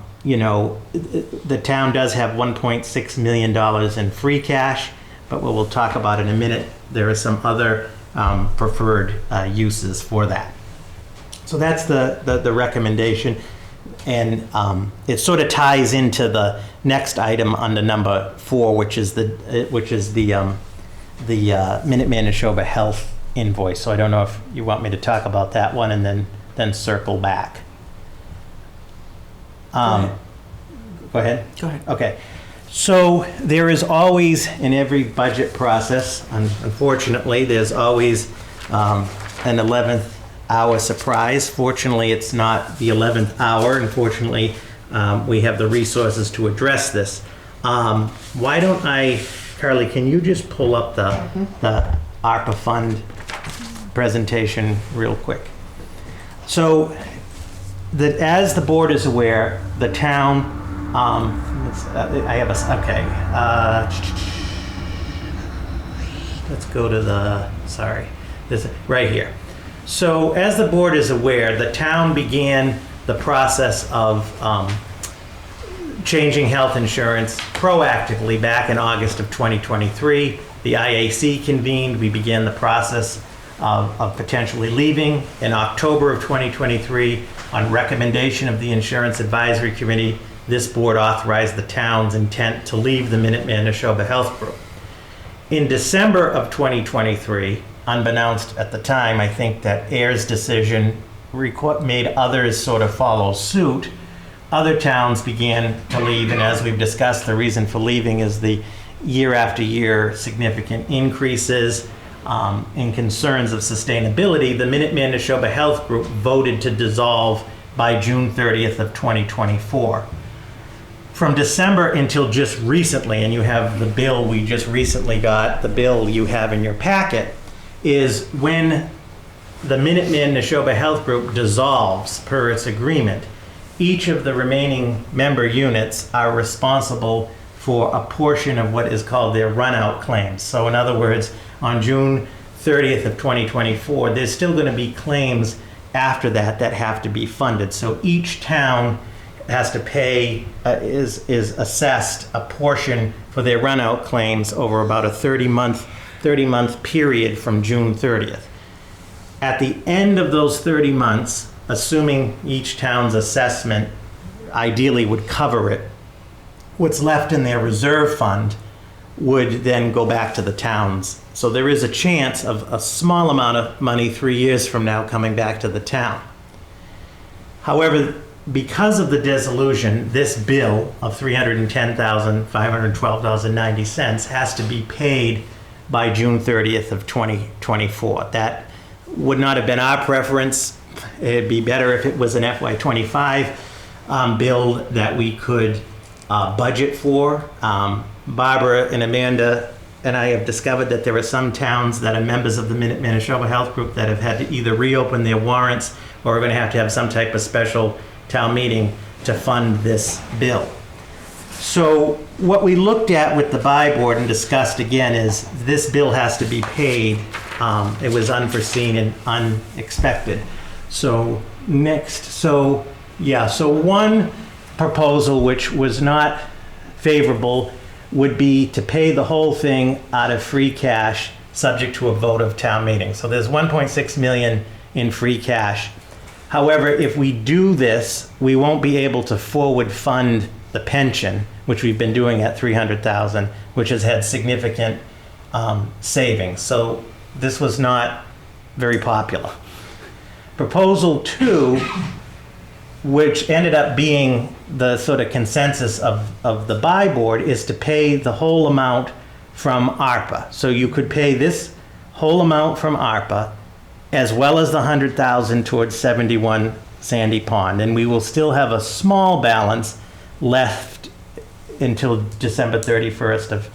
town does have $1.6 million in free cash, but what we'll talk about in a minute, there are some other preferred uses for that. So that's the recommendation. And it sort of ties into the next item under number 4, which is the Minuteman Neshoba Health invoice. So I don't know if you want me to talk about that one and then circle back. Go ahead. Go ahead. Okay. So there is always in every budget process, unfortunately, there's always an 11th hour surprise. Fortunately, it's not the 11th hour. Unfortunately, we have the resources to address this. Why don't Carly, can you just pull up the ARPA fund presentation real quick? So, as the board is aware, the town, let's go to this right here. So as the board is aware, the town began the process of changing health insurance proactively back in August of 2023. The IAC convened. We began the process of potentially leaving. In October of 2023, on recommendation of the Insurance Advisory Committee, this board authorized the town's intent to leave the Minuteman Neshoba Health Group. In December of 2023, unbeknownst at the time, I think that Ayer's decision made others sort of follow suit. Other towns began to leave, and as we've discussed, the reason for leaving is the year after year significant increases and concerns of sustainability. The Minuteman Neshoba Health Group voted to dissolve by June 30th of 2024. From December until just recently, and you have the bill we just recently got, the bill you have in your packet, is when the Minuteman Neshoba Health Group dissolves per its agreement, each of the remaining member units are responsible for a portion of what is called their run-out claims. So in other words, on June 30th of 2024, there's still going to be claims after that have to be funded. So each town has to pay, is assessed a portion for their run-out claims over about a 30-month period from June 30th. At the end of those 30 months, assuming each town's assessment ideally would cover it, what's left in their reserve fund would then go back to the towns. So there is a chance of a small amount of money 3 years from now coming back to the town. However, because of the dissolution, this bill of $310,512.90 has to be paid by June 30th of 2024. That would not have been our preference. It'd be better if it was an FY25 bill that we could budget for. Barbara and Amanda and I have discovered that there are some towns that are members of the Minuteman Neshoba Health Group that have had to either reopen their warrants or are going to have some type of special town meeting to fund this bill. So what we looked at with the BI board and discussed again is this bill has to be paid. It was unforeseen and unexpected. So one proposal which was not favorable would be to pay the whole thing out of free cash, subject to a vote of town meeting. So there's 1.6 million in free cash. However, if we do this, we won't be able to forward fund the pension, which we've been doing at 300,000, which has had significant savings. So this was not very popular. Proposal 2, which ended up being the sort of consensus of the buy board, is to pay the whole amount from ARPA. So you could pay this whole amount from ARPA, as well as the 100,000 towards 71 Sandy Pond, and we will still have a small balance left until December 31st of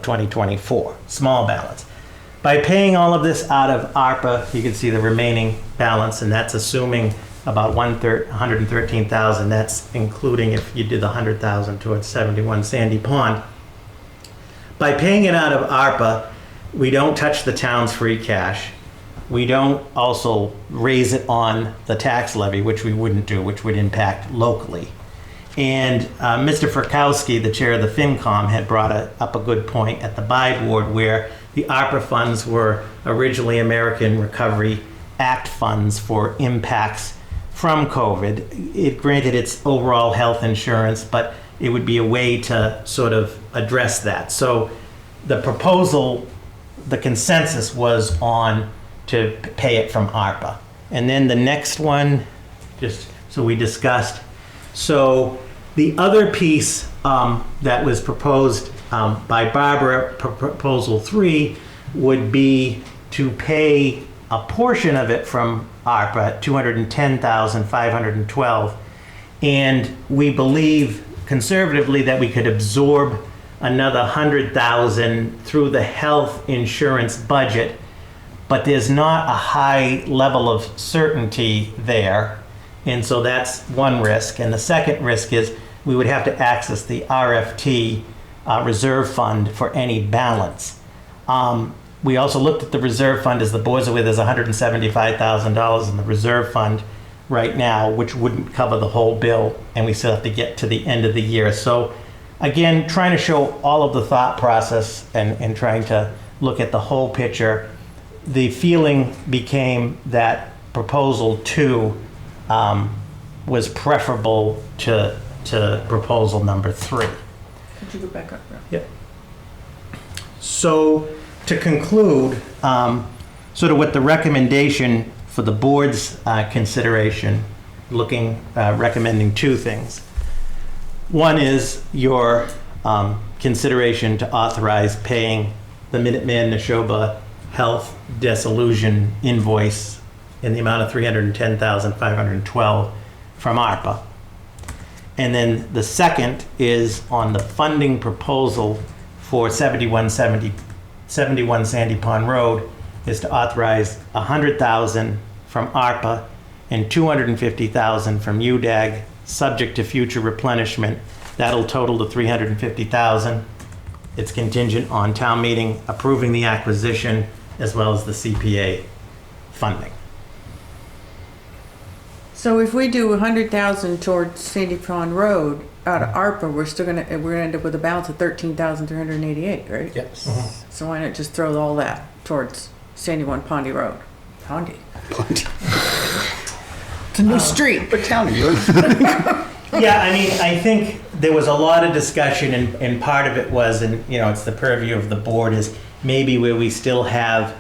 2024, small balance. By paying all of this out of ARPA, you can see the remaining balance, and that's assuming about 113,000. That's including if you did the 100,000 towards 71 Sandy Pond. By paying it out of ARPA, we don't touch the town's free cash. We don't also raise it on the tax levy, which we wouldn't do, which would impact locally. And Mr. Furkowski, the chair of the FinCom, had brought up a good point at the buy board, where the ARPA funds were originally American Recovery Act funds for impacts from COVID. It granted its overall health insurance, but it would be a way to sort of address that. So the proposal, the consensus was on to pay it from ARPA. And then the next one, just so we discussed. So the other piece that was proposed by Barbara, proposal 3, would be to pay a portion of it from ARPA, 210,512. And we believe conservatively that we could absorb another 100,000 through the health insurance budget, but there's not a high level of certainty there. And so that's one risk. And the second risk is we would have to access the RFT reserve fund for any balance. We also looked at the reserve fund, as the board's aware, there's $175,000 in the reserve fund right now, which wouldn't cover the whole bill, and we still have to get to the end of the year. So again, trying to show all of the thought process and trying to look at the whole picture, the feeling became that proposal 2 was preferable to proposal number 3. Could you go back up there? Yep. So to conclude, sort of with the recommendation for the board's consideration, recommending 2 things. One is your consideration to authorize paying the Minuteman Neshoba Health Disillusion invoice in the amount of $310,512 from ARPA. And then the second is on the funding proposal for 71 Sandy Pond Road, is to authorize $100,000 from ARPA and $250,000 from UDAG, subject to future replenishment. That'll total to $350,000. It's contingent on town meeting approving the acquisition as well as the CPA funding. So if we do 100,000 towards Sandy Pond Road out of ARPA, we're gonna end up with a balance of 13,388, right? Yes. So why not just throw all that towards 71 Pondy Road? Pondy. It's a new street. What town are you in? Yeah, I mean, I think there was a lot of discussion, and part of it was, and you know, it's the purview of the board, is maybe where we still have,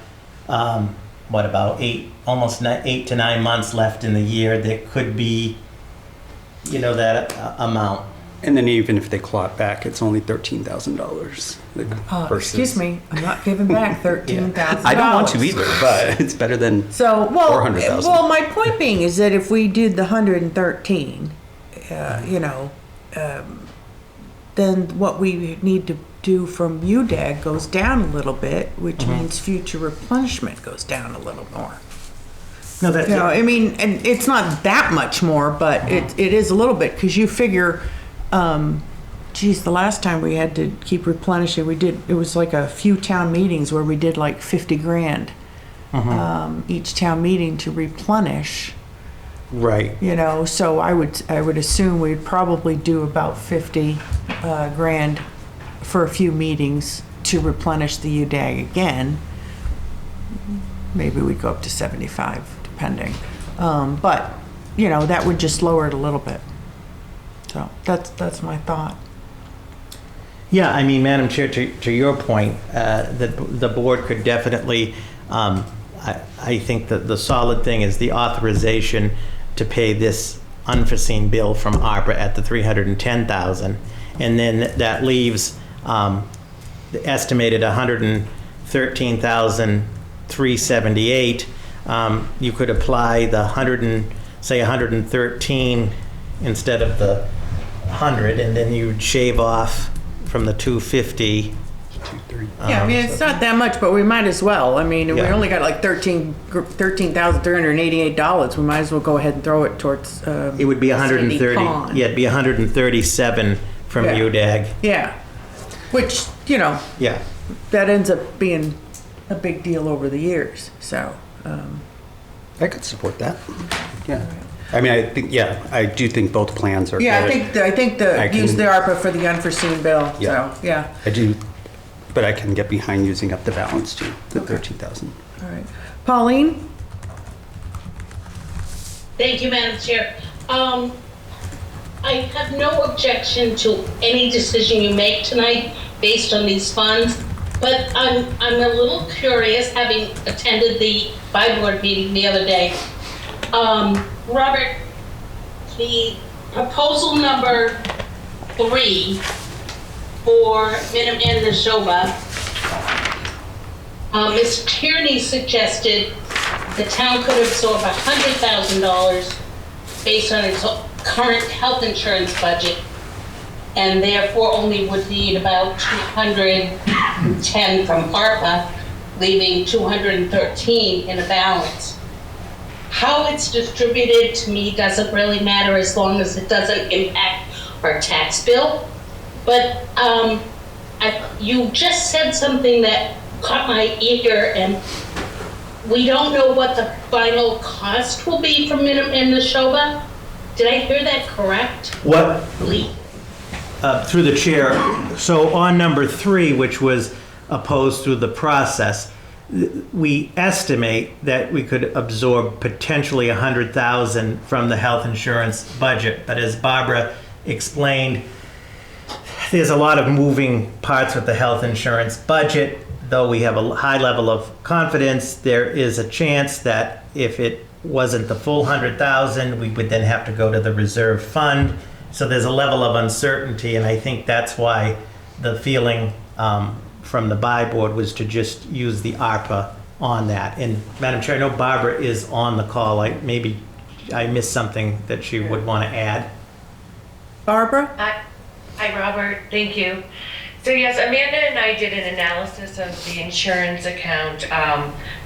about 8 to 9 months left in the year, there could be, that amount. And then even if they claw it back, it's only $13,000. Excuse me, I'm not giving back $13,000. I don't want to either, but it's better than $400,000. Well, my point being is that if we did the 113, then what we need to do from UDAG goes down a little bit, which means future replenishment goes down a little more. No, that's I mean, and it's not that much more, but it is a little bit, because you figure, the last time we had to keep replenishing, it was like a few town meetings where we did like 50 grand each town meeting to replenish. Right. So I would assume we'd probably do about 50 grand for a few meetings to replenish the UDAG again, maybe we go up to 75, depending. But, you know, that would just lower it a little bit. So that's my thought. Yeah, I mean, Madam Chair, to your point, the board could definitely, I think that the solid thing is the authorization to pay this unforeseen bill from ARPA at the $310,000, and then that leaves the estimated $113,378. You could apply the 113 instead of the 100, and then you'd shave off from the 250. Yeah, I mean, it's not that much, but we might as well. I mean, we Yeah. only got like $13,388. We might as well go ahead and throw it towards. It would be Sandy 130. Pond. Yeah, it'd be 137 from Yeah. UDAG. Yeah, which, you know, Yeah. that ends up being a big deal over the years. So, I could support that. Yeah. I mean, I think, yeah, I do think both plans are yeah, good. I think I can- use the ARPA for the unforeseen bill. Yeah. So, yeah. I do, but I can get behind using up the balance too, the 13,000. All right, Pauline. Thank you, Madam Chair. I have no objection to any decision you make tonight based on these funds, but I'm a little curious, having attended the by-board meeting the other day. Robert, the proposal number 3 for Minuteman Neshoba, Ms. Tierney suggested the town could absorb $100,000 based on its current health insurance budget, and therefore only would need about 210 from ARPA, leaving 213 in a balance. How it's distributed to me doesn't really matter as long as it doesn't impact our tax bill. But you just said something that caught my ear, and we don't know what the final cost will be for Minuteman Neshoba. Did I hear that correct? What? Lee? Through the chair, so on number 3, which was opposed through the process, we estimate that we could absorb potentially 100,000 from the health insurance budget. But as Barbara explained, there's a lot of moving parts with the health insurance budget. Though we have a high level of confidence, there is a chance that if it wasn't the full 100,000, we would then have to go to the reserve fund. So there's a level of uncertainty, and I think that's why the feeling from the buy board was to just use the ARPA on that. And Madam Chair, I know Barbara is on the call. Maybe I missed something that she would want to add. Barbara? Hi, Robert. Thank you. So yes, Amanda and I did an analysis of the insurance account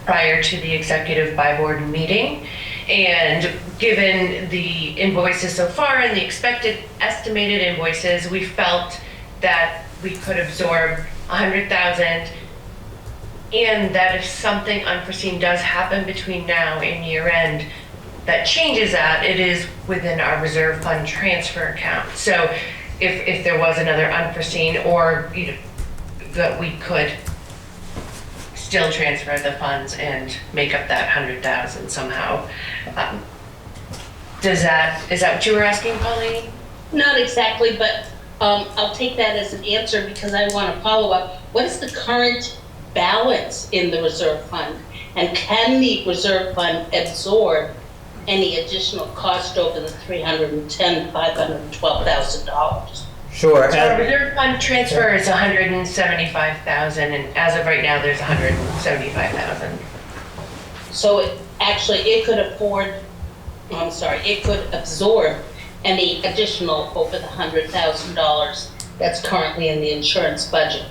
prior to the executive buy board meeting. And given the invoices so far and the expected estimated invoices, we felt that we could absorb 100,000, and that if something unforeseen does happen between now and year end that changes that, it is within our reserve fund transfer account. So if there was another unforeseen, or that we could still transfer the funds and make up that 100,000 somehow. Is that what you were asking, Pauline? Not exactly, but I'll take that as an answer because I want to follow up. What is the current balance in the reserve fund? And can the reserve fund absorb any additional cost over the $512,000? Sure. So our reserve fund transfer is 175,000, and as of right now, there's 175,000. So it could it could absorb any additional over the $100,000 that's currently in the insurance budget.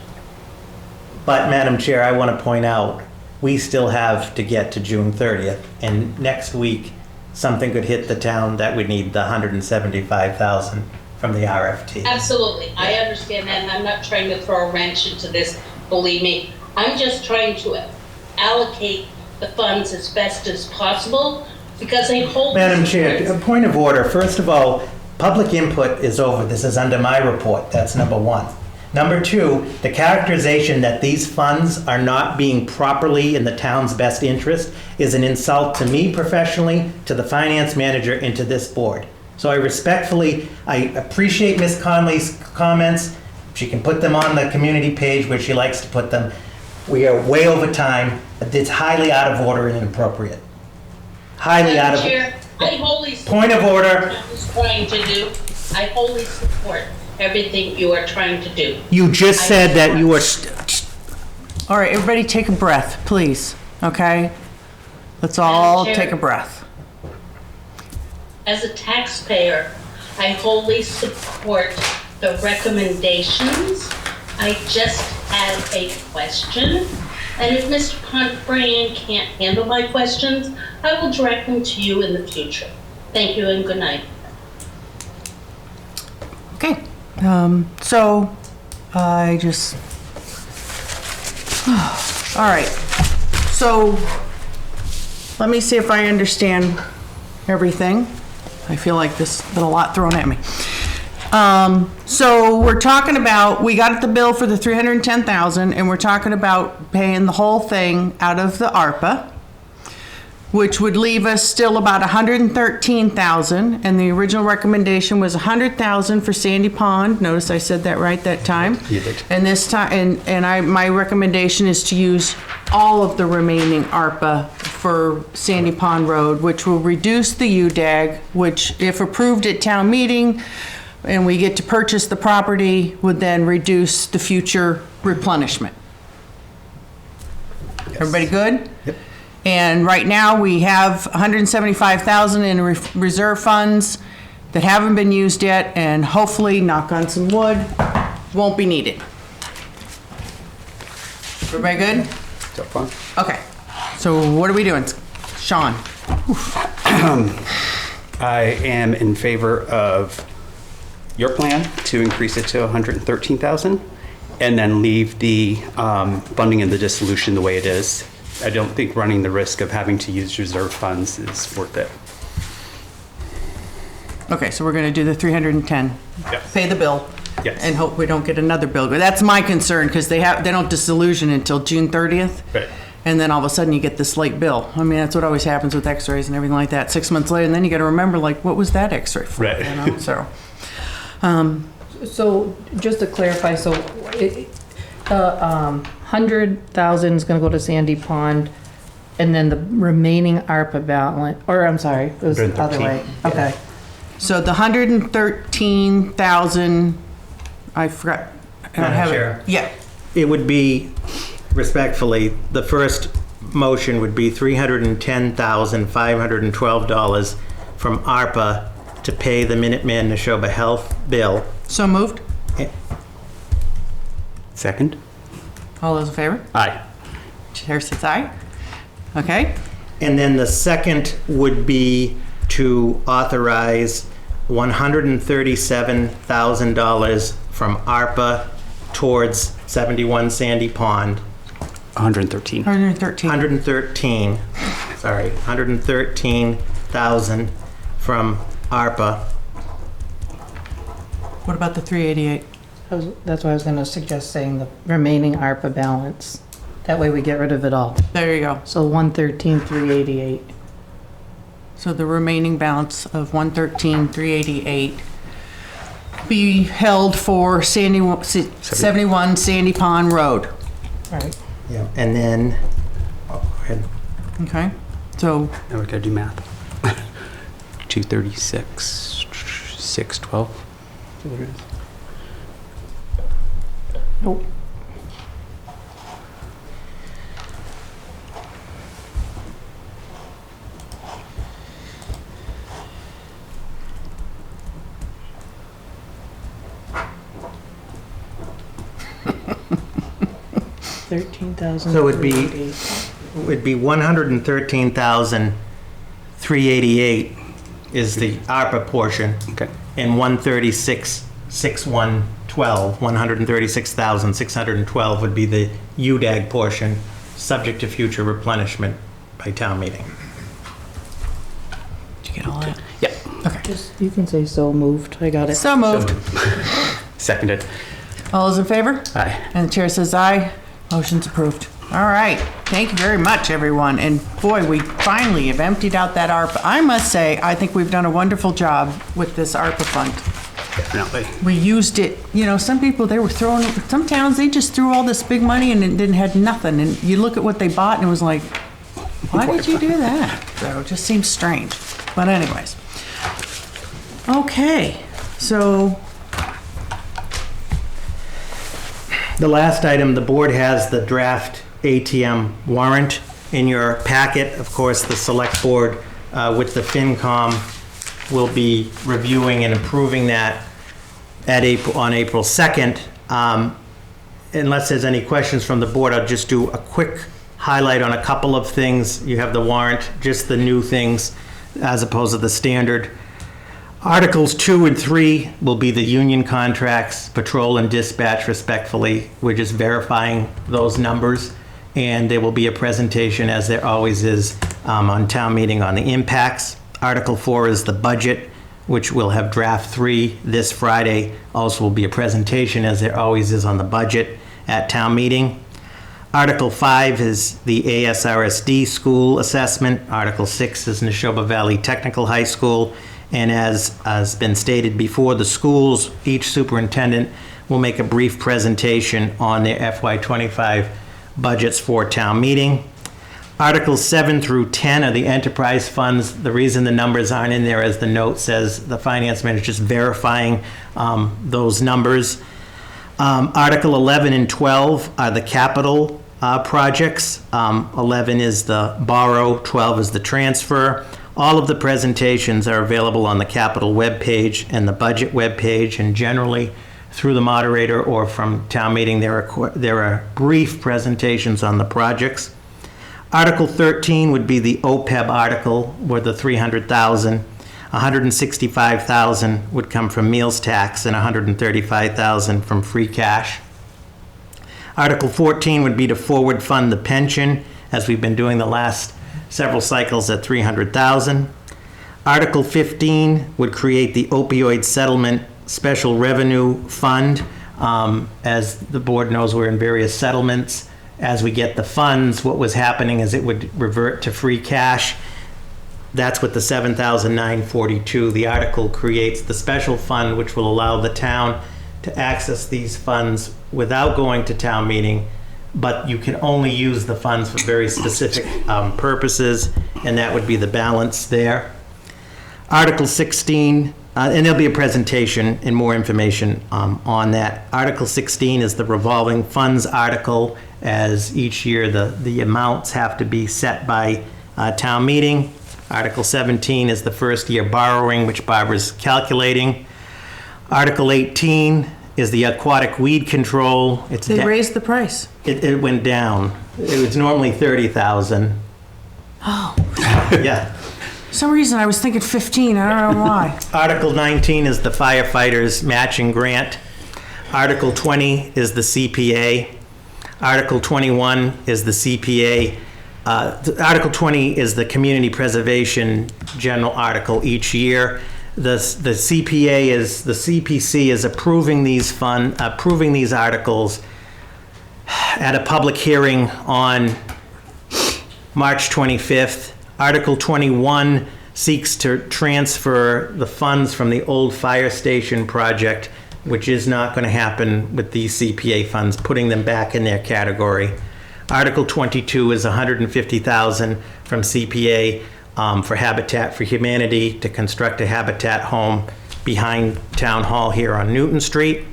But Madam Chair, I want to point out, we still have to get to June 30th, and next week, something could hit the town that would need the 175,000 from the RFT. Absolutely, I understand that, and I'm not trying to throw a wrench into this, believe me. I'm just trying to allocate the funds as best as possible, because I hope... Madam Chair, a point of order. First of all, public input is over. This is under my report. That's number 1. Number two, the characterization that these funds are not being properly in the town's best interest is an insult to me professionally, to the finance manager, and to this board. So I appreciate Ms. Conley's comments. She can put them on the community page where she likes to put them. We are way over time. It's highly out of order and inappropriate. Highly out of order. Chair, I wholly Point of order. what I was trying to do. I wholly support everything you are trying to do. You just said that you were... All right, everybody take a breath, please, okay? Let's all Chair. take a breath. As a taxpayer, I wholly support the recommendations. I just have a question. And if Mr. Pontbriand can't handle my questions, I will direct them to you in the future. Thank you and good night. Okay, so I just, all right. So let me see if I understand everything. I feel like this has been a lot thrown at me. So we're talking about, we got the bill for the 310,000 and we're talking about paying the whole thing out of the ARPA, which would leave us still about 113,000, and the original recommendation was 100,000 for Sandy Pond. Notice I said that right that time. You did. And this time, my recommendation is to use all of the remaining ARPA for Sandy Pond Road, which will reduce the UDAG, which if approved at town meeting, and we get to purchase the property, would then reduce the future replenishment. Yes. Everybody good? Yep. And right now, we have 175,000 in reserve funds that haven't been used yet, and hopefully, knock on some wood, won't be needed. Everybody good? So far. Okay. So what are we doing? Sean? I am in favor of your plan to increase it to 113,000 and then leave the funding and the dissolution the way it is. I don't think running the risk of having to use reserve funds is worth it. Okay, so we're gonna do the 310. Yes. Pay the bill. Yes. And hope we don't get another bill. But that's my concern, because they don't dissolution until June 30th. Right. And then all of a sudden you get this late bill. I mean, that's what always happens with x-rays and everything like that. 6 months later, and then you gotta remember, like, what was that x-ray for? Right. You know, so. So just to clarify, so the 100,000 is going to go to Sandy Pond, and then the remaining ARPA balance, or I'm sorry, it was the other way. 113. Okay. So the 113,000, I forgot. I don't have it. Chair. Yeah. It would be, respectfully, the first motion would be $310,512 from ARPA to pay the Minuteman Neshoba Health bill. So moved. Second? All those in favor? Aye. Chair says aye. Okay. And then the second would be to authorize $137,000 from ARPA towards 71 Sandy Pond. 113. 113. 113,000 from ARPA. What about the 388? That's why I was going to suggest saying the remaining ARPA balance. That way we get rid of it all. There you go. So 113,388. So the remaining balance of 113,388 be held for 71 Sandy Pond Road. All right. Yeah. And then, oh, go ahead. Okay. So Now we gotta do math. 236, 612. Nope. $13,388. So it'd be 113,388 is the ARPA portion. Okay. And 136,612 would be the UDAG portion, subject to future replenishment by town meeting. did you get all that? Yeah. Okay. Just, you can say so moved. I got it. So moved. Seconded. All those in favor? Aye. And the chair says aye. Motion's approved. All right. Thank you very much, everyone. And boy, we finally have emptied out that ARPA. I must say, I think we've done a wonderful job with this ARPA fund. Definitely. We used it, some people, they were throwing, some towns, they just threw all this big money and it had nothing. And you look at what they bought and it was like, why did you do that? So it just seems strange. But anyways. Okay, so The last item, the board has the draft ATM warrant in your packet. Of course, the select board with the FinCom will be reviewing and approving that on April 2nd. Unless there's any questions from the board, I'll just do a quick highlight on a couple of things. You have the warrant, just the new things as opposed to the standard. Articles 2 and 3 will be the union contracts, patrol and dispatch respectfully. We're just verifying those numbers. And there will be a presentation, as there always is, on town meeting on the impacts. Article 4 is the budget, which will have draft 3 this Friday. Also will be a presentation, as there always is on the budget at town meeting. Article 5 is the ASRSD school assessment. Article 6 is Neshoba Valley Technical High School. And as has been stated before, the schools, each superintendent will make a brief presentation on their FY25 budgets for town meeting. Articles 7 through 10 are the enterprise funds. The reason the numbers aren't in there, as the note says, the finance manager is just verifying those numbers. Article 11 and 12 are the capital projects. 11 is the borrow, 12 is the transfer. All of the presentations are available on the capital webpage and the budget webpage, and generally through the moderator or from town meeting, there are brief presentations on the projects. Article 13 would be the OPEB article, where the $300,000, $165,000 would come from meals tax and $135,000 from free cash. Article 14 would be to forward fund the pension, as we've been doing the last several cycles at $300,000. Article 15 would create the opioid settlement special revenue fund. As the board knows, we're in various settlements. As we get the funds, what was happening is it would revert to free cash. That's what the $7,942. The article creates the special fund, which will allow the town to access these funds without going to town meeting, but you can only use the funds for very specific purposes, and that would be the balance there. Article 16, and there'll be a presentation and more information on that. Article 16 is the revolving funds article, as each year the amounts have to be set by town meeting. Article 17 is the first year borrowing, which Barbara's calculating. Article 18 is the aquatic weed control. They raised the price. It went down. It was normally $30,000. Oh. Yeah. For some reason, I was thinking 15. I don't know why. Article 19 is the firefighters matching grant. Article 20 is the CPA. Article 21 is the CPA. Article 20 is the community preservation general article each year. The CPA is, the CPC is approving these articles at a public hearing on March 25th. Article 21 seeks to transfer the funds from the old fire station project, which is not going to happen with these CPA funds, putting them back in their category. Article 22 is $150,000 from CPA for Habitat for Humanity to construct a habitat home behind Town Hall here on Newton Street.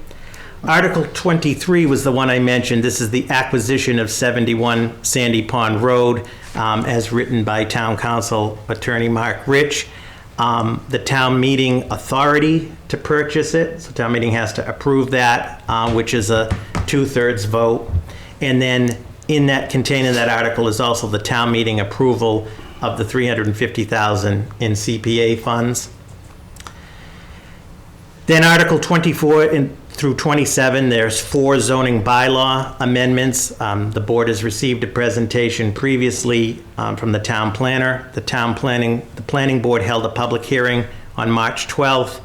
Article 23 was the one I mentioned. This is the acquisition of 71 Sandy Pond Road, as written by Town Council Attorney Mark Rich. The town meeting authority to purchase it, so town meeting has to approve that, which is a 2/3 vote. And then contained in that article is also the town meeting approval of the $350,000 in CPA funds. Then Article 24 through 27, there's 4 zoning bylaw amendments. The board has received a presentation previously from the town planner. The planning board held a public hearing on March 12th,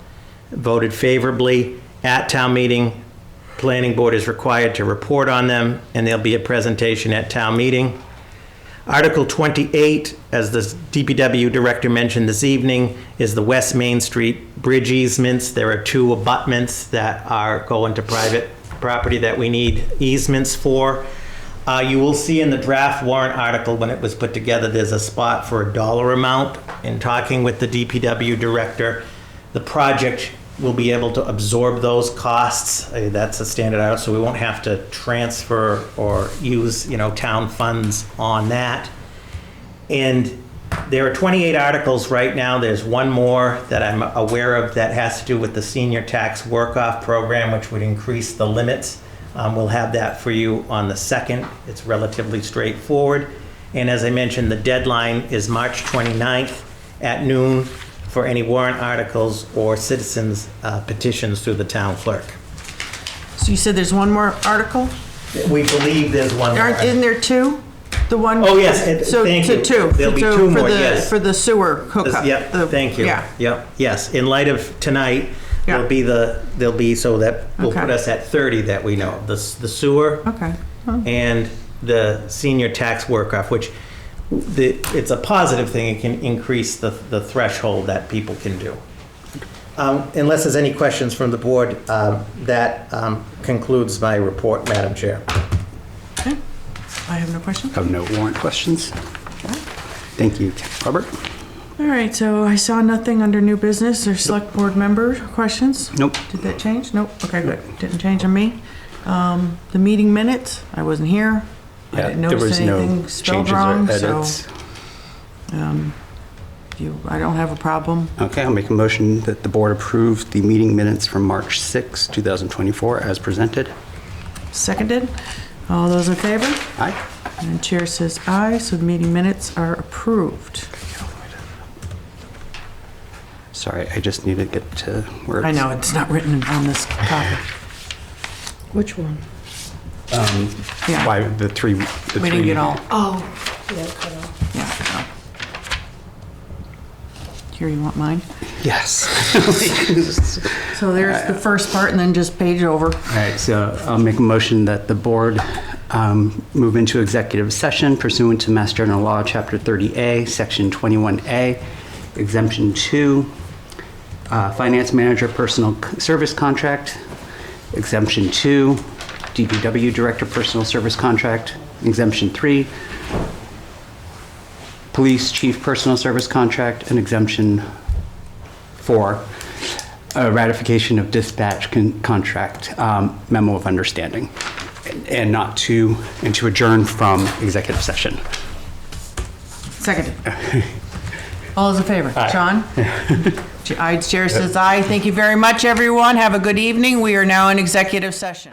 voted favorably at town meeting. Planning board is required to report on them, and there'll be a presentation at town meeting. Article 28, as the DPW director mentioned this evening, is the West Main Street bridge easements. There are 2 abutments that are going to private property that we need easements for. You will see in the draft warrant article, when it was put together, there's a spot for a dollar amount. In talking with the DPW director, the project will be able to absorb those costs. That's a standard out, so we won't have to transfer or use, town funds on that. And there are 28 articles right now. There's one more that I'm aware of that has to do with the senior tax work-off program, which would increase the limits. We'll have that for you on the 2nd. It's relatively straightforward. And as I mentioned, the deadline is March 29th at noon for any warrant articles or citizens' petitions through the town clerk. So you said there's one more article? We believe there's one more. Isn't there 2? The one? Oh, yes, So thank so you. 2. There'll be 2 more, yes. For the sewer hookup. Yep, thank you. Yeah. Yep, yes. In light of tonight, there'll be so that will Okay. put us at 30 that we know. The sewer Okay. and the senior tax work-off, which it's a positive thing. It can increase the threshold that people can do. Unless there's any questions from the board, that concludes my report, Madam Chair. Okay. I have no questions. Have no warrant questions. Thank you, Robert. All right, so I saw nothing under new business or select board member questions. Nope. Did that change? Nope. Okay, good. Didn't change on me. The meeting minutes, I wasn't here. I didn't there notice was no anything spelled changes or wrong, edits. I don't have a problem. Okay, I'll make a motion that the board approve the meeting minutes from March 6, 2024 as presented. Seconded. All those in favor? Aye. And the chair says aye, so the meeting minutes are approved. Sorry, I just need to get to where I know, it's not written on this copy. Which one? Yeah. Why the three? We didn't get all. Oh, yeah, cut off. Yeah. no. Here, you want mine? Yes. So there's the first part and then just page over. All right, so I'll make a motion that the board move into executive session pursuant to Mass General Law, Chapter 30A, Section 21A, Exemption 2, Finance Manager Personal Service Contract, Exemption 2, DPW Director Personal Service Contract, Exemption 3, Police Chief Personal Service Contract, and Exemption 4, ratification of dispatch contract memo of understanding, and to adjourn from executive session. Seconded. All those in favor? John? Chair says aye. Thank you very much, everyone. Have a good evening. We are now in executive session.